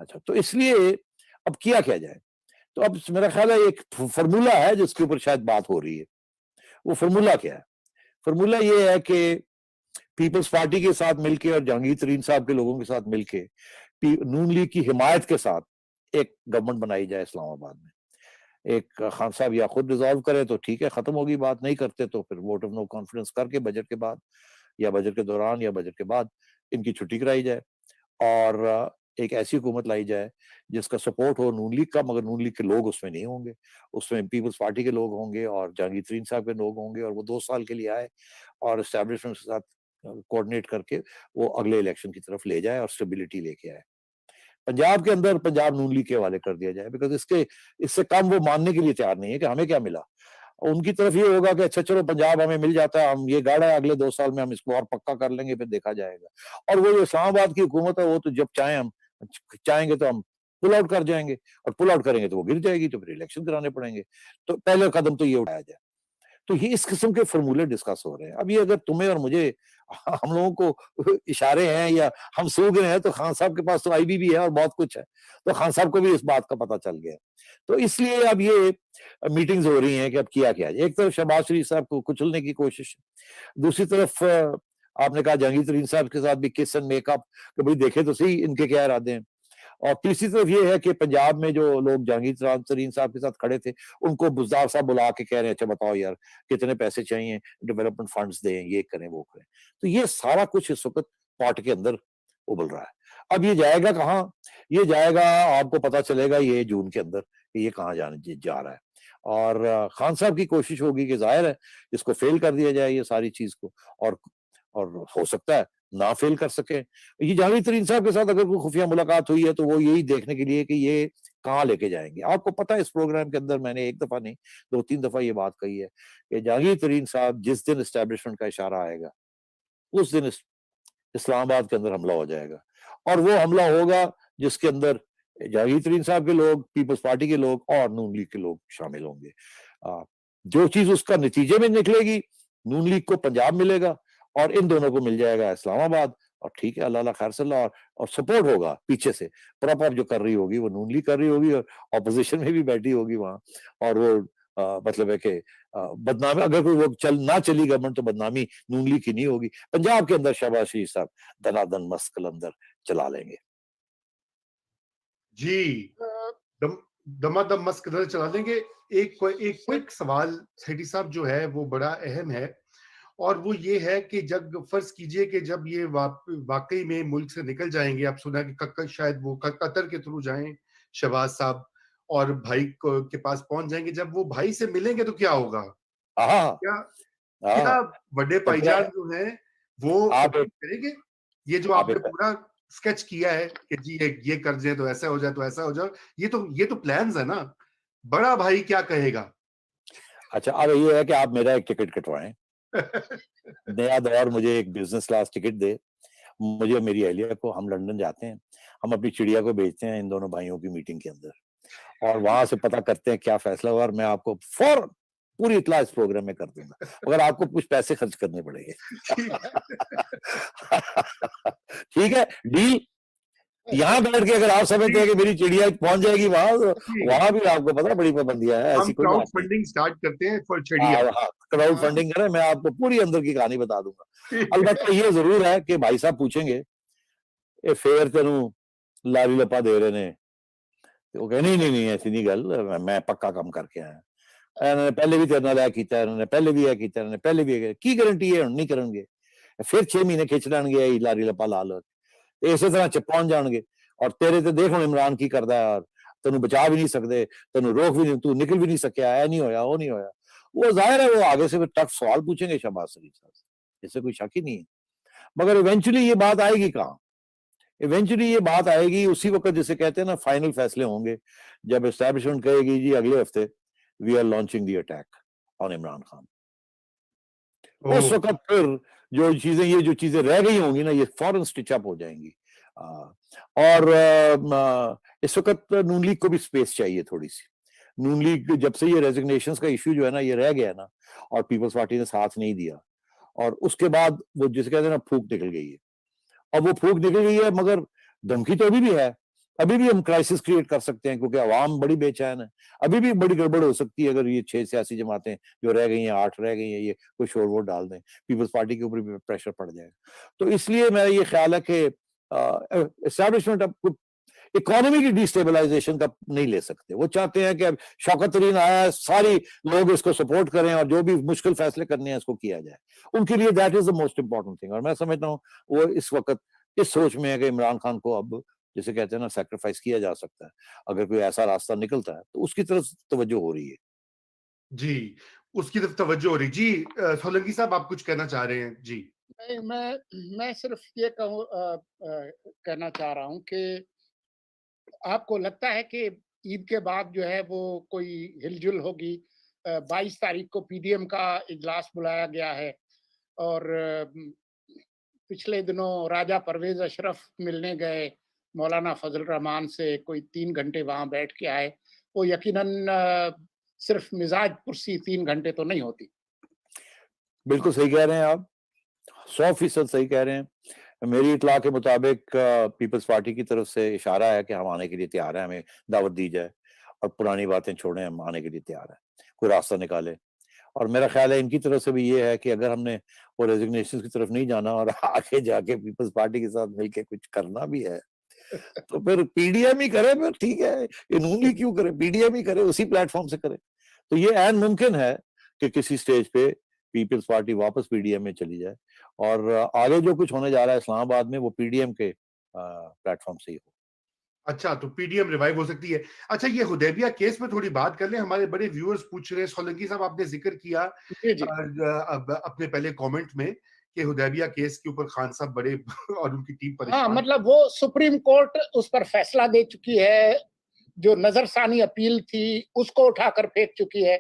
अच्छा, तो इसलिए अब किया क्या जाए? तो अब मेरा ख्याल है एक फॉर्मूला है जिसके ऊपर शायद बात हो रही है। वो फॉर्मूला क्या है? फॉर्मूला ये है कि पीपल्स पार्टी के साथ मिलके और जहांगीर तरीन साहब के लोगों के साथ मिलके नून लीग की हिमायत के साथ एक गवर्नमेंट बनाई जाए इस्लामाबाद में। एक खान साहब या खुद रिजॉल्व करे तो ठीक है, खत्म होगी बात, नहीं करते तो फिर वोट ऑफ नो कॉन्फिडेंस करके बजट के बाद या बजट के दौरान या बजट के बाद इनकी छुट्टी कराई जाए और एक ऐसी हुकूमत लाई जाए जिसका सपोर्ट हो नून लीग का, मगर नून लीग के लोग उसमें नहीं होंगे, उसमें पीपल्स पार्टी के लोग होंगे और जहांगीर तरीन साहब के लोग होंगे, और वो 2 साल के लिए आए और एस्टैब्लिशमेंट के साथ कोऑर्डिनेट करके वो अगले इलेक्शन की तरफ ले जाए और स्टेबिलिटी लेके आए। पंजाब के अंदर पंजाब नून लीग के हवाले कर दिया जाए, बिकॉज इससे कम वो मानने के लिए तैयार नहीं है कि हमें क्या मिला। उनकी तरफ ये होगा कि अच्छा चलो पंजाब हमें मिल जाता है, हम ये गाड़ा है, अगले 2 साल में हम इसको और पक्का कर लेंगे, फिर देखा जाएगा। और वो जो इस्लामाबाद की हुकूमत है वो तो जब चाहेंगे तो हम पुल आउट कर जाएंगे, और पुल आउट करेंगे तो वो गिर जाएगी, तो फिर इलेक्शन कराने पड़ेंगे। तो पहले कदम तो ये उठाया जाए। तो ये इस किस्म के फॉर्मूले डिस्कस हो रहे हैं। अब ये अगर तुम्हें और मुझे, हम लोगों को इशारे हैं या हम सूंघ रहे हैं, तो खान साहब के पास तो आईबीबी है और बहुत कुछ है, तो खान साहब को भी इस बात का पता चल गया। तो इसलिए अब ये मीटिंग्स हो रही हैं कि अब किया क्या जाए। एक तरफ शहबाज शरीफ साहब को कुचलने की कोशिश, दूसरी तरफ आपने कहा जहांगीर तरीन साहब के साथ भी किस एंड मेकअप कि भाई देखे तो सही इनके क्या इरादे हैं, और तीसरी तरफ ये है कि पंजाब में जो लोग जहांगीर तरीन साहब के साथ खड़े थे, उनको बुज़दार साहब बुला के कह रहे हैं, अच्छा बताओ यार कितने पैसे चाहिए, डेवलपमेंट फंड्स दें, ये करें वो करें। तो ये सारा कुछ इस वक्त पॉट के अंदर उबल रहा है। अब ये जाएगा कहाँ? ये जाएगा, आपको पता चलेगा ये जून के अंदर कि ये कहाँ जा रहा है। और खान साहब की कोशिश होगी कि जाहिर है इसको फेल कर दिया जाए ये सारी चीज को, और और हो सकता है ना फेल कर सके। ये जहांगीर तरीन साहब के साथ अगर कोई खुफिया मुलाकात हुई है तो वो यही देखने के लिए कि ये कहाँ लेके जाएंगे। आपको पता है इस प्रोग्राम के अंदर मैंने एक दफा नहीं 2-3 दफा ये बात कही है कि जहांगीर तरीन साहब जिस दिन एस्टेब्लिशमेंट का इशारा आएगा उस दिन इस्लामाबाद के अंदर हमला हो जाएगा, और वो हमला होगा जिसके अंदर जहांगीर तरीन साहब के लोग, पीपल्स पार्टी के लोग और नून लीग के लोग शामिल होंगे। जो चीज उसका नतीजे में निकलेगी, नून लीग को पंजाब मिलेगा और इन दोनों को मिल जाएगा इस्लामाबाद, और ठीक है, अल्लाह खैर सल्ला, और सपोर्ट होगा पीछे से। प्रॉप अप जो कर रही होगी वो नून लीग कर रही होगी, और ऑपोजिशन में भी बैठी होगी वहां, और वो मतलब है कि बदनामी, अगर कोई वो ना चली गवर्नमेंट तो बदनामी नून लीग की नहीं होगी। पंजाब के अंदर शहबाज शरीफ साहब दनादन मस्त कलंदर चला लेंगे। जी, दम दमादम मस्त कदर चला देंगे। एक क्विक सवाल सेठी साहब जो है वो बड़ा अहम है, और वो ये है कि जब फर्ज कीजिए कि जब ये वाकई में मुल्क से निकल जाएंगे, आप सुना कि शायद वो कतर के थ्रू जाएं शहबाज साहब, और भाई के पास पहुंच जाएंगे, जब वो भाई से मिलेंगे तो क्या होगा? हाँ क्या हाँ, क्या बड़े भाईजान जो हैं वो आप अप्रूव करेंगे ये जो आप आपने एक पूरा स्केच किया है कि जी ये कर जाए तो ऐसा हो जाए, तो ऐसा हो जाए, ये तो प्लान्स है ना। बड़ा भाई क्या कहेगा? अच्छा, अब ये है कि आप मेरा एक टिकट कटवाएं, नया दौर मुझे एक बिजनेस क्लास टिकट दे, मुझे और मेरी अहलिया को, हम लंदन जाते हैं, हम अपनी चिड़िया को भेजते हैं इन दोनों भाइयों की मीटिंग के अंदर, और वहां से पता करते हैं क्या फैसला हुआ, और मैं आपको फौरन पूरी इतला इस प्रोग्राम में कर दूंगा, अगर आपको कुछ पैसे खर्च करने पड़ेंगे। ठीक है, डील। यहाँ बैठ के अगर आप समझते हैं कि मेरी चिड़िया पहुंच जाएगी वहां, तो वहां भी आपको पता बड़ी पाबंदियां है, हम ऐसी कोई क्राउड बात नहीं। फंडिंग स्टार्ट करते हैं फॉर चिड़िया। हाँ, क्राउड फंडिंग करें, मैं आपको पूरी अंदर की कहानी बता दूंगा। अलबत्ता ये जरूर है कि भाई साहब पूछेंगे, ये फेयर तेनू लारी लपा दे रहे ने, वो कहे नहीं नहीं नहीं ऐसी नहीं गल, मैं पक्का काम करके आया, इन्होंने पहले भी तेरे नाल ऐ कीता, इन्होंने पहले भी ऐ कीता, इन्होंने पहले भी की गारंटी है हुण नहीं करनगे, फिर 6 महीने खिंच लैणगे लारी लपा ला लो, इसे तरह च पहुंच जाएंगे, और तेरे ते देख हुण इमरान की करदा है, और तेनू बचा भी नहीं सकते, तेनू रोक भी नहीं, तू निकल भी नहीं सकिया, ऐ नहीं होया वो नहीं होया। वो जाहिर है वो आगे से फिर टफ सवाल पूछेंगे शहबाज शरीफ साहब से, इससे कोई शक ही नहीं है। मगर इवेंचुअली ये बात आएगी कहाँ? इवेंचुअली ये बात आएगी उसी वक्त जिसे कहते हैं ना फाइनल फैसले होंगे, जब एस्टैब्लिशमेंट कहेगी जी अगले हफ्ते we are launching the attack on Imran Khan. उस वक्त फिर ये जो चीजें रह गई होंगी ना, ये फौरन स्टिच अप हो जाएंगी। और इस वक्त नून लीग को भी स्पेस चाहिए थोड़ी सी। नून लीग जब से ये रेजिग्नेशंस का इश्यू जो है ना ये रह गया ना, और पीपल्स पार्टी ने साथ नहीं दिया, और उसके बाद वो जिसे कहते हैं ना फूक निकल गई है। अब वो फूक निकल गई है, मगर धमकी तो अभी भी है, अभी भी हम क्राइसिस क्रिएट कर सकते हैं, क्योंकि अवाम बड़ी बेचैन है, अभी भी बड़ी गड़बड़ हो सकती है अगर ये 6 सियासी जमातें जो रह गई हैं, 8 रह गई हैं, ये कोई शोर वोर डाल दें, पीपल्स पार्टी के ऊपर भी प्रेशर पड़ जाएगा। तो इसलिए मेरा ये ख्याल है कि एस्टैब्लिशमेंट अब इकोनॉमी की डिस्टेबलाइजेशन का नहीं ले सकते। वो चाहते हैं कि अब शौकत तरीन आया है, सारी लोग इसको सपोर्ट करें और जो भी मुश्किल फैसले करने हैं इसको किया जाए। उनके लिए that is the most important thing, और मैं समझता हूँ वो इस वक्त इस सोच में है कि इमरान खान को अब जिसे कहते हैं ना सैक्रिफाइस किया जा सकता है, अगर कोई ऐसा रास्ता निकलता है तो उसकी तरफ तवज्जो हो रही है। जी, उसकी तरफ तवज्जो हो रही। जी, सोलंकी साहब आप कुछ कहना चाह रहे हैं? जी। नहीं, मैं सिर्फ ये कहना चाह रहा हूँ कि आपको लगता है कि ईद के बाद जो है वो कोई हिलजुल होगी? 22 तारीख को पीडीएम का इजलास बुलाया गया है, और पिछले दिनों राजा परवेज अशरफ मिलने गए मौलाना फजल रहमान से, कोई 3 घंटे वहां बैठ के आए। वो यकीनन सिर्फ मिजाज पुरसी 3 घंटे तो नहीं होती। बिल्कुल सही कह रहे हैं आप, 100% सही कह रहे हैं। मेरी इतला के मुताबिक पीपल्स पार्टी की तरफ से इशारा है कि हम आने के लिए तैयार हैं, हमें दावत दी जाए और पुरानी बातें छोड़ें, हम आने के लिए तैयार हैं, कोई रास्ता निकालें। और मेरा ख्याल है इनकी तरफ से भी ये है कि अगर हमने वो रेजिग्नेशन की तरफ नहीं जाना और आगे जाके पीपल्स पार्टी के साथ मिलके कुछ करना भी है, तो फिर पीडीएम ही करे, फिर ठीक है, ये नून लीग क्यों करे, पीडीएम ही करे, उसी प्लेटफॉर्म से करे। तो ये ऐन मुमकिन है कि किसी स्टेज पे पीपल्स पार्टी वापस पीडीएम में चली जाए, और आगे जो कुछ होने जा रहा है इस्लामाबाद में वो पीडीएम के प्लेटफॉर्म से ही हो। अच्छा, तो पीडीएम रिवाइव हो सकती है। अच्छा, ये हुदैबिया केस पे थोड़ी बात कर लें, हमारे बड़े व्यूअर्स पूछ रहे हैं। सोलंकी साहब, आपने जिक्र किया जी जी अब अपने पहले कमेंट में कि हुदैबिया केस के ऊपर खान साहब बड़े और उनकी टीम हाँ, परेशान। मतलब वो सुप्रीम कोर्ट उस पर फैसला दे चुकी है, जो नजरसानी अपील थी उसको उठाकर फेंक चुकी है।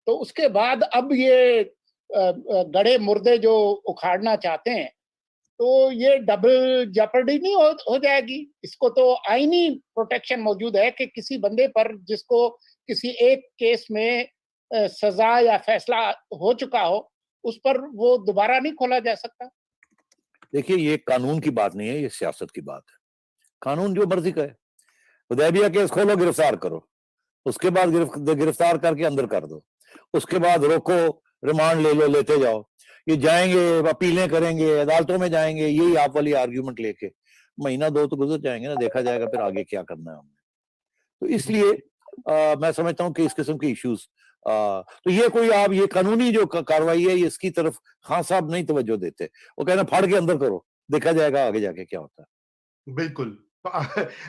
तो उसके बाद अब ये गड़े मुर्दे जो उखाड़ना चाहते हैं, तो ये डबल जेपर्डी नहीं हो जाएगी? इसको तो आईनी प्रोटेक्शन मौजूद है कि किसी बंदे पर जिसको किसी एक केस में सजा या फैसला हो चुका हो, उस पर वो दोबारा नहीं खोला जा सकता। देखिए, ये कानून की बात नहीं है, ये सियासत की बात है। कानून जो मर्जी करे, हुदैबिया केस खोलो, गिरफ्तार करो, उसके बाद गिरफ्तार करके अंदर कर दो, उसके बाद रोको, रिमांड ले लो, लेते जाओ। ये जाएंगे, अपीलें करेंगे, अदालतों में जाएंगे, यही आप वाली आर्ग्यूमेंट लेके महीना दो तो गुजर जाएंगे ना, देखा जाएगा फिर आगे क्या करना है हमने। तो इसलिए मैं समझता हूँ कि इस किस्म के इश्यूज, तो ये कोई, आप ये कानूनी जो कार्रवाई है, इसकी तरफ खान साहब नहीं तवज्जो देते। वो कहना फाड़ के अंदर करो, देखा जाएगा आगे जाके क्या होता है। बिल्कुल।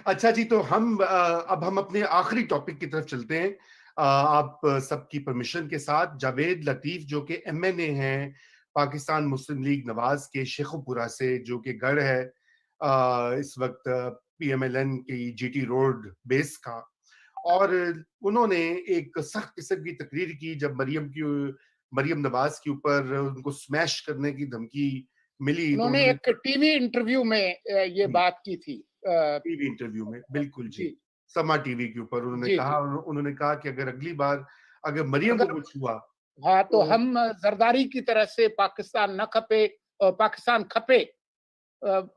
अच्छा जी, तो अब हम अपने आखिरी टॉपिक की तरफ चलते हैं। आप सबकी परमिशन के साथ, जावेद लतीफ जो कि एमएनए हैं पाकिस्तान मुस्लिम लीग नवाज के शेखुपुरा से, जो कि गढ़ है इस वक्त पीएमएलएन की जीटी रोड बेस का, और उन्होंने एक सख्त किस्म की तकरीर की जब मरियम नवाज के ऊपर उनको स्मैश करने की धमकी मिली, तो उन्होंने उन्होंने एक टीवी इंटरव्यू में ये बात की थी। टीवी इंटरव्यू में, बिल्कुल जी, जी समा टीवी के ऊपर जी जी। उन्होंने कहा कि अगर अगली बार अगर मरियम को अगर कुछ हुआ हाँ, तो तो हम जरदारी की तरह से पाकिस्तान न खपे, पाकिस्तान खपे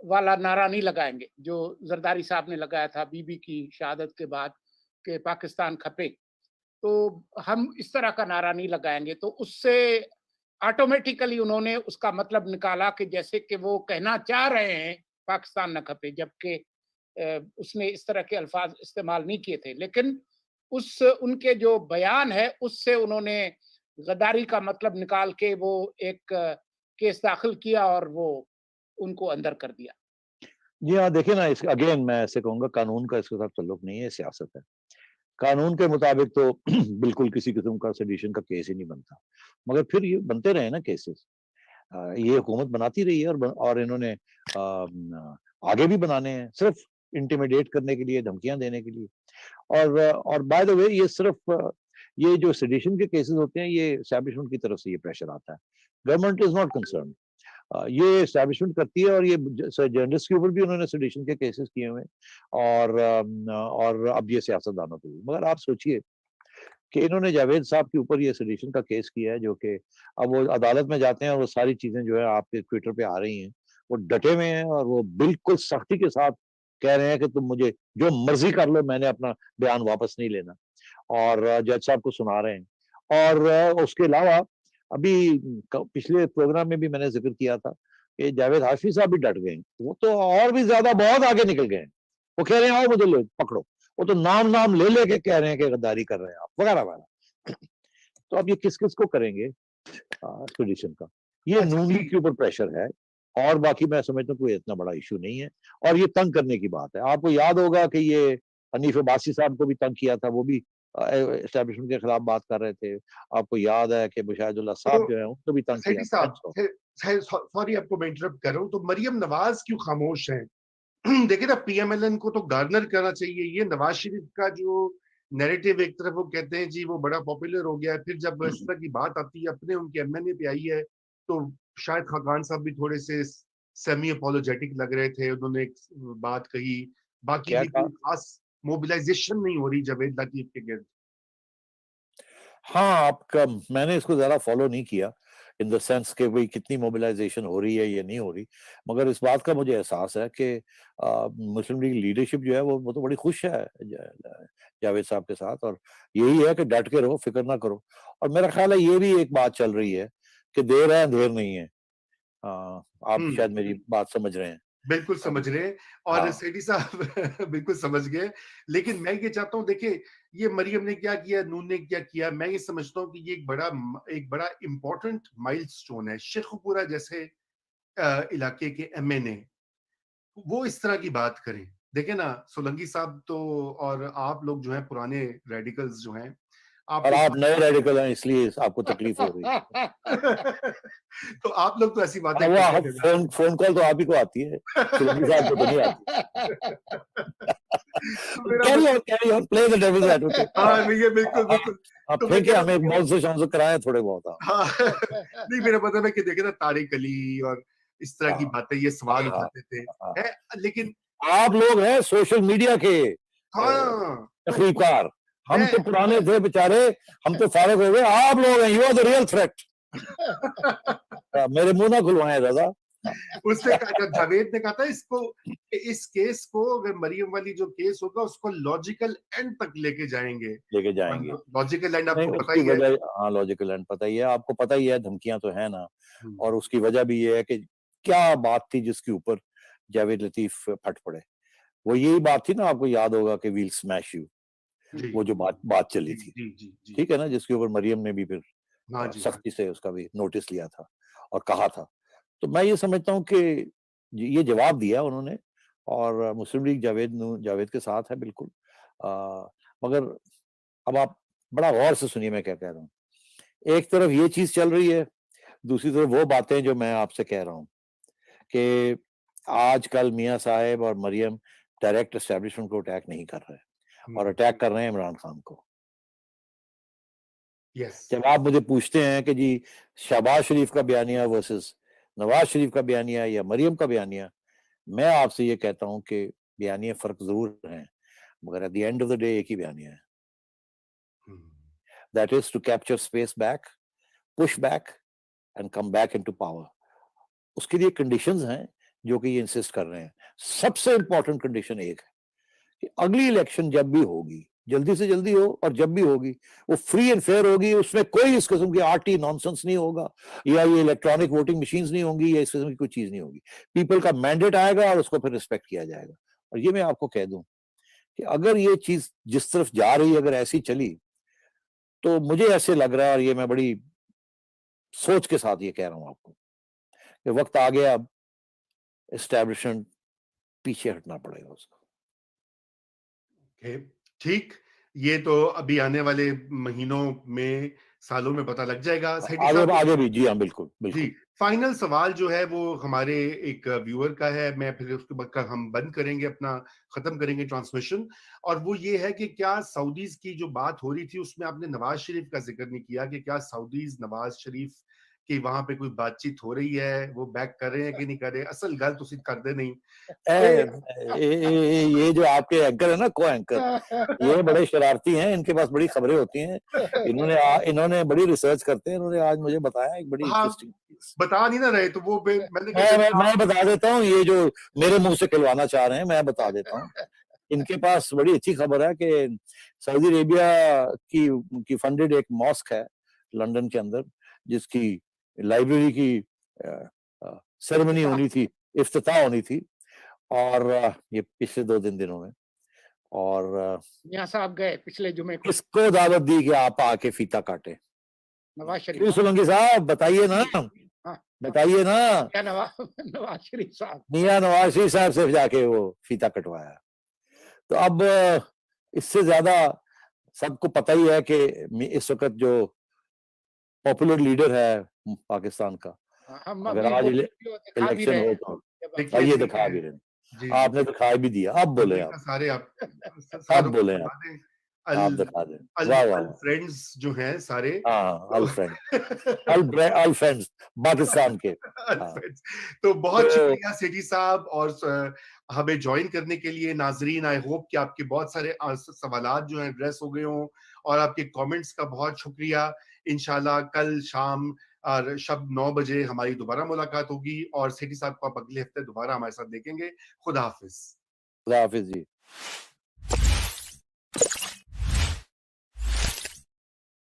वाला नारा नहीं लगाएंगे, जो जरदारी साहब ने लगाया था बीबी की शहादत के बाद, कि पाकिस्तान खपे। तो हम इस तरह का नारा नहीं लगाएंगे। तो उससे ऑटोमेटिकली उन्होंने उसका मतलब निकाला कि जैसे कि वो कहना चाह रहे हैं पाकिस्तान न खपे, जबकि उसने इस तरह के अल्फाज इस्तेमाल नहीं किए थे। लेकिन उस उनके जो बयान है उससे उन्होंने गद्दारी का मतलब निकाल के वो एक केस दाखिल किया और वो उनको अंदर कर दिया। जी हाँ, देखिए ना, इस अगेन मैं ऐसे कहूंगा, कानून का इसके साथ ताल्लुक नहीं है, सियासत है। कानून के मुताबिक तो बिल्कुल किसी किस्म का सेडिशन का केस ही नहीं बनता, मगर फिर ये बनते रहे ना केसेस। ये हुकूमत बनाती रही है, और इन्होंने आगे भी बनाने हैं, सिर्फ इंटिमिडेट करने के लिए, धमकियां देने के लिए। और बाय द वे, ये सिर्फ ये जो सेडिशन के केसेस होते हैं, ये एस्टैब्लिशमेंट की तरफ से ये प्रेशर आता है। गवर्नमेंट इज नॉट कंसर्न, ये एस्टैब्लिशमेंट करती है। और ये जर्नलिस्ट के ऊपर भी उन्होंने सेडिशन के केसेस किए हुए हैं, और अब ये सियासतदानों पे भी। मगर आप सोचिए कि इन्होंने जावेद साहब के ऊपर ये सेडिशन का केस किया है, जो कि अब वो अदालत में जाते हैं, और वो सारी चीजें जो है आपके ट्विटर पे आ रही हैं, वो डटे हुए हैं, और वो बिल्कुल सख्ती के साथ कह रहे हैं कि तुम मुझे जो मर्जी कर लो, मैंने अपना बयान वापस नहीं लेना। और जज साहब को सुना रहे हैं। और उसके अलावा अभी पिछले प्रोग्राम में भी मैंने जिक्र किया था कि जावेद हाशमी साहब भी डट गए, वो तो और भी ज्यादा बहुत आगे निकल गए। वो कह रहे हैं आओ मुझे लो पकड़ो, वो तो नाम नाम ले लेके कह रहे हैं कि गद्दारी कर रहे हैं आप, वगैरह वगैरह। तो अब ये किस किस को करेंगे एक्सपेडिशन का? ये अच्छा नून लीग के ऊपर प्रेशर है, और बाकी मैं समझता हूँ कोई इतना बड़ा इशू नहीं है। और ये तंग करने की बात है। आपको याद होगा कि ये हनीफ अब्बासी साहब को भी तंग किया था, वो भी एस्टैब्लिशमेंट के खिलाफ बात कर रहे थे। आपको याद है कि मुशाहिदुल्लाह साहब तो जो है उनको भी तंग किया सेठी था। साहब, सॉरी आपको मैं इंटरप्ट कर रहा हूँ, तो मरियम नवाज क्यों खामोश हैं? देखिए ना, पीएमएलएन को तो गार्नर करना चाहिए। ये नवाज शरीफ का जो नैरेटिव, एक तरफ वो कहते हैं जी वो बड़ा पॉपुलर हो गया है, फिर जब इस तरह की बात आती है अपने उनके एमएनए पे आई है, तो शायद खाकान साहब भी थोड़े से सेमी अपोलोजेटिक लग रहे थे। उन्होंने एक बात कही, बाकी क्या भी कहा? कोई खास मोबिलाइजेशन नहीं हो रही जावेद लतीफ के गिर्द। हाँ, आपका मैंने इसको ज़्यादा फ़ॉलो नहीं किया, इन द सेंस कि भई कितनी मोबिलाइज़ेशन हो रही है या नहीं हो रही। मगर इस बात का मुझे एहसास है कि मुस्लिम लीग लीडरशिप जो है वो तो बड़ी खुश है जावेद साहब के साथ, और यही है कि डट के रहो, फ़िक्र ना करो। और मेरा ख़्याल है ये भी एक बात चल रही है कि देर है अंधेर नहीं है। आप हम्म शायद मेरी बात समझ रहे हैं। बिल्कुल समझ रहे हैं और हाँ सेठी साहब बिल्कुल समझ गए। लेकिन मैं ये चाहता हूँ, देखिए ये मरियम ने क्या किया, नून ने क्या किया, मैं ये समझता हूँ कि ये एक बड़ा इम्पोर्टेंट माइलस्टोन है। शेखुपुरा जैसे इलाके के एमएनए वो इस तरह की बात करें। देखिए ना, सोलंकी साहब तो और आप लोग जो हैं पुराने रेडिकल्स जो हैं, आप और तो इस आप बात नए रेडिकल हैं इसलिए आपको तकलीफ हो रही है। तो आप लोग तो ऐसी बातें हाँ, करते वो थे ना। फोन फोन कॉल तो आप ही को आती है, सोलंकी साहब को तो नहीं आती। तो मेरा carry on, play the devil's advocate. हाँ, ये बिल्कुल, बिल्कुल। आप तो मैं फेंके कह रहा हमें हूँ बहुत से शाम से कराए थोड़े बहुत। हाँ, नहीं मेरा मतलब है कि देखे ना तारिक अली और इस तरह हाँ की बातें, ये सवाल हाँ उठाते थे, हाँ। हैं? लेकिन आप लोग हैं सोशल मीडिया के हाँ, तो तकरीबकार, हम मैं तो पुराने थे बेचारे, हम तो फारग हो गए, आप लोग हैं, you are the real threat. मेरे मुंह ना खुलवाएं दादा। उसने कहा, जब जावेद ने कहा था इसको, इस केस को अगर मरियम वाली जो केस होगा उसको लॉजिकल एंड तक लेके जाएंगे। लेके जाएंगे। लॉजिकल एंड नहीं आपको पता उसकी ही है। वजह, हाँ लॉजिकल एंड पता ही है, आपको पता ही है, धमकियां तो है ना। हम्म, और उसकी वजह भी ये है कि क्या बात थी जिसके ऊपर जावेद लतीफ फट पड़े। वो यही बात थी ना, आपको याद होगा कि वील स्मैश यू, जी वो जो बात बात चली जी थी, जी जी जी। ठीक है ना, जिसके ऊपर मरियम ने भी फिर हाँ जी, हाँ सख्ती से उसका भी नोटिस लिया था और कहा था। तो मैं ये समझता हूँ कि ये जवाब दिया उन्होंने, और मुस्लिम लीग जावेद के साथ है बिल्कुल। मगर अब आप बड़ा गौर से सुनिए मैं क्या कह रहा हूँ। एक तरफ ये चीज चल रही है, दूसरी तरफ वो बातें जो मैं आपसे कह रहा हूँ कि आजकल मियां साहब और मरियम डायरेक्ट एस्टेब्लिशमेंट को अटैक नहीं कर रहे, और अटैक कर रहे हैं इमरान खान को। यस। जब आप मुझे पूछते हैं कि जी शहबाज शरीफ का बयानिया वर्सेस नवाज शरीफ का बयानिया या मरियम का बयानिया, मैं आपसे ये कहता हूं कि बयानिया फर्क जरूर है, मगर at the end of the day एक ही बयानिया है, that is to capture space back, push back and come back into power. उसके लिए कंडीशंस हैं जो कि ये इंसिस्ट कर रहे हैं। सबसे इंपॉर्टेंट कंडीशन एक है कि अगली इलेक्शन जब भी होगी, जल्दी से जल्दी हो, और जब भी होगी वो फ्री एंड फेयर होगी, उसमें कोई इस किस्म की आरटी नॉनसेंस नहीं होगा, या ये इलेक्ट्रॉनिक वोटिंग मशीन्स नहीं होंगी, या इस किस्म की कोई चीज नहीं होगी। पीपल का मैंडेट आएगा और उसको फिर रिस्पेक्ट किया जाएगा। और ये मैं आपको कह दूं कि अगर ये चीज जिस तरफ जा रही है अगर ऐसी चली, तो मुझे ऐसे लग रहा है, और ये मैं बड़ी सोच के साथ ये कह रहा हूं आपको, कि वक्त आ गया, अब एस्टैब्लिशमेंट पीछे हटना पड़ेगा उसको। ओके, ठीक। ये तो अभी आने वाले महीनों में, सालों में पता लग जाएगा। सेठी आगे साहब, आगे भी, जी हाँ बिल्कुल जी, बिल्कुल। फाइनल सवाल जो है वो हमारे एक व्यूअर का है, मैं फिर उसके बाद का हम बंद करेंगे, अपना खत्म करेंगे ट्रांसमिशन। और वो ये है कि क्या सऊदीज की जो बात हो रही थी उसमें आपने नवाज शरीफ का जिक्र नहीं किया, कि क्या सऊदीज नवाज शरीफ की वहां पे कोई बातचीत हो रही है, वो बैक कर रहे हैं कि नहीं कर रहे? असल गल तुसी करदे नहीं ए, ये जो आपके एंकर है ना, को एंकर, ये बड़े शरारती हैं, इनके पास बड़ी खबरें होती हैं। इन्होंने बड़ी रिसर्च करते हैं, इन्होंने आज मुझे बताया एक बड़ी हाँ, इंटरेस्टिंग। बता नहीं ना रहे तो वो मैंने कहा चलो मैं बता देता हूँ, ये जो मेरे मुंह से खिलवाना चाह रहे हैं मैं बता देता हूँ। इनके पास बड़ी अच्छी खबर है कि सऊदी अरेबिया की फंडेड एक मॉस्क है लंदन के अंदर, जिसकी लाइब्रेरी की सेरेमनी होनी थी, इफ्तिताह होनी थी, और ये पिछले 2 दिनों में, और मियां साहब गए पिछले जुमे को, किसको दावत दी कि आप आके फीता काटे? नवाज शरीफ क्यों साहब। सोलंकी साहब बताइए ना, हाँ, बताइए ना। क्या नवाज शरीफ साहब। मियां नवाज शरीफ साहब से जाके वो फीता कटवाया। तो अब इससे ज्यादा सबको पता ही है कि इस वक्त जो पॉपुलर लीडर है पाकिस्तान का, हम अगर अभी आज वो वीडियो दिखा भी इलेक्शन रहे हो हैं तो जब आप देखिए ये दिखा देखिए भी रहे, जी जी, आपने दिखा भी दिया, अब बोले अमेरिका आप, सारे आप अब सारों को बोले दिखा आप दें। आप अल दिखा दें। अल वाह वाह अल वाह। फ्रेंड्स जो हैं सारे, हाँ तो अल फ्रेंड, अल फ्रेंड्स पाकिस्तान के। अल हाँ फ्रेंड्स। तो बहुत तो शुक्रिया सेठी साहब, और हमें ज्वाइन करने के लिए। नाजरीन, आई होप कि आपके बहुत सारे सवालात जो हैं एड्रेस हो गए हों, और आपके कमेंट्स का बहुत शुक्रिया। इंशाल्लाह कल शाम और शब 9 बजे हमारी दोबारा मुलाकात होगी, और सेठी साहब को आप अगले हफ्ते दोबारा हमारे साथ देखेंगे। खुदा हाफिज। खुदा हाफिज जी।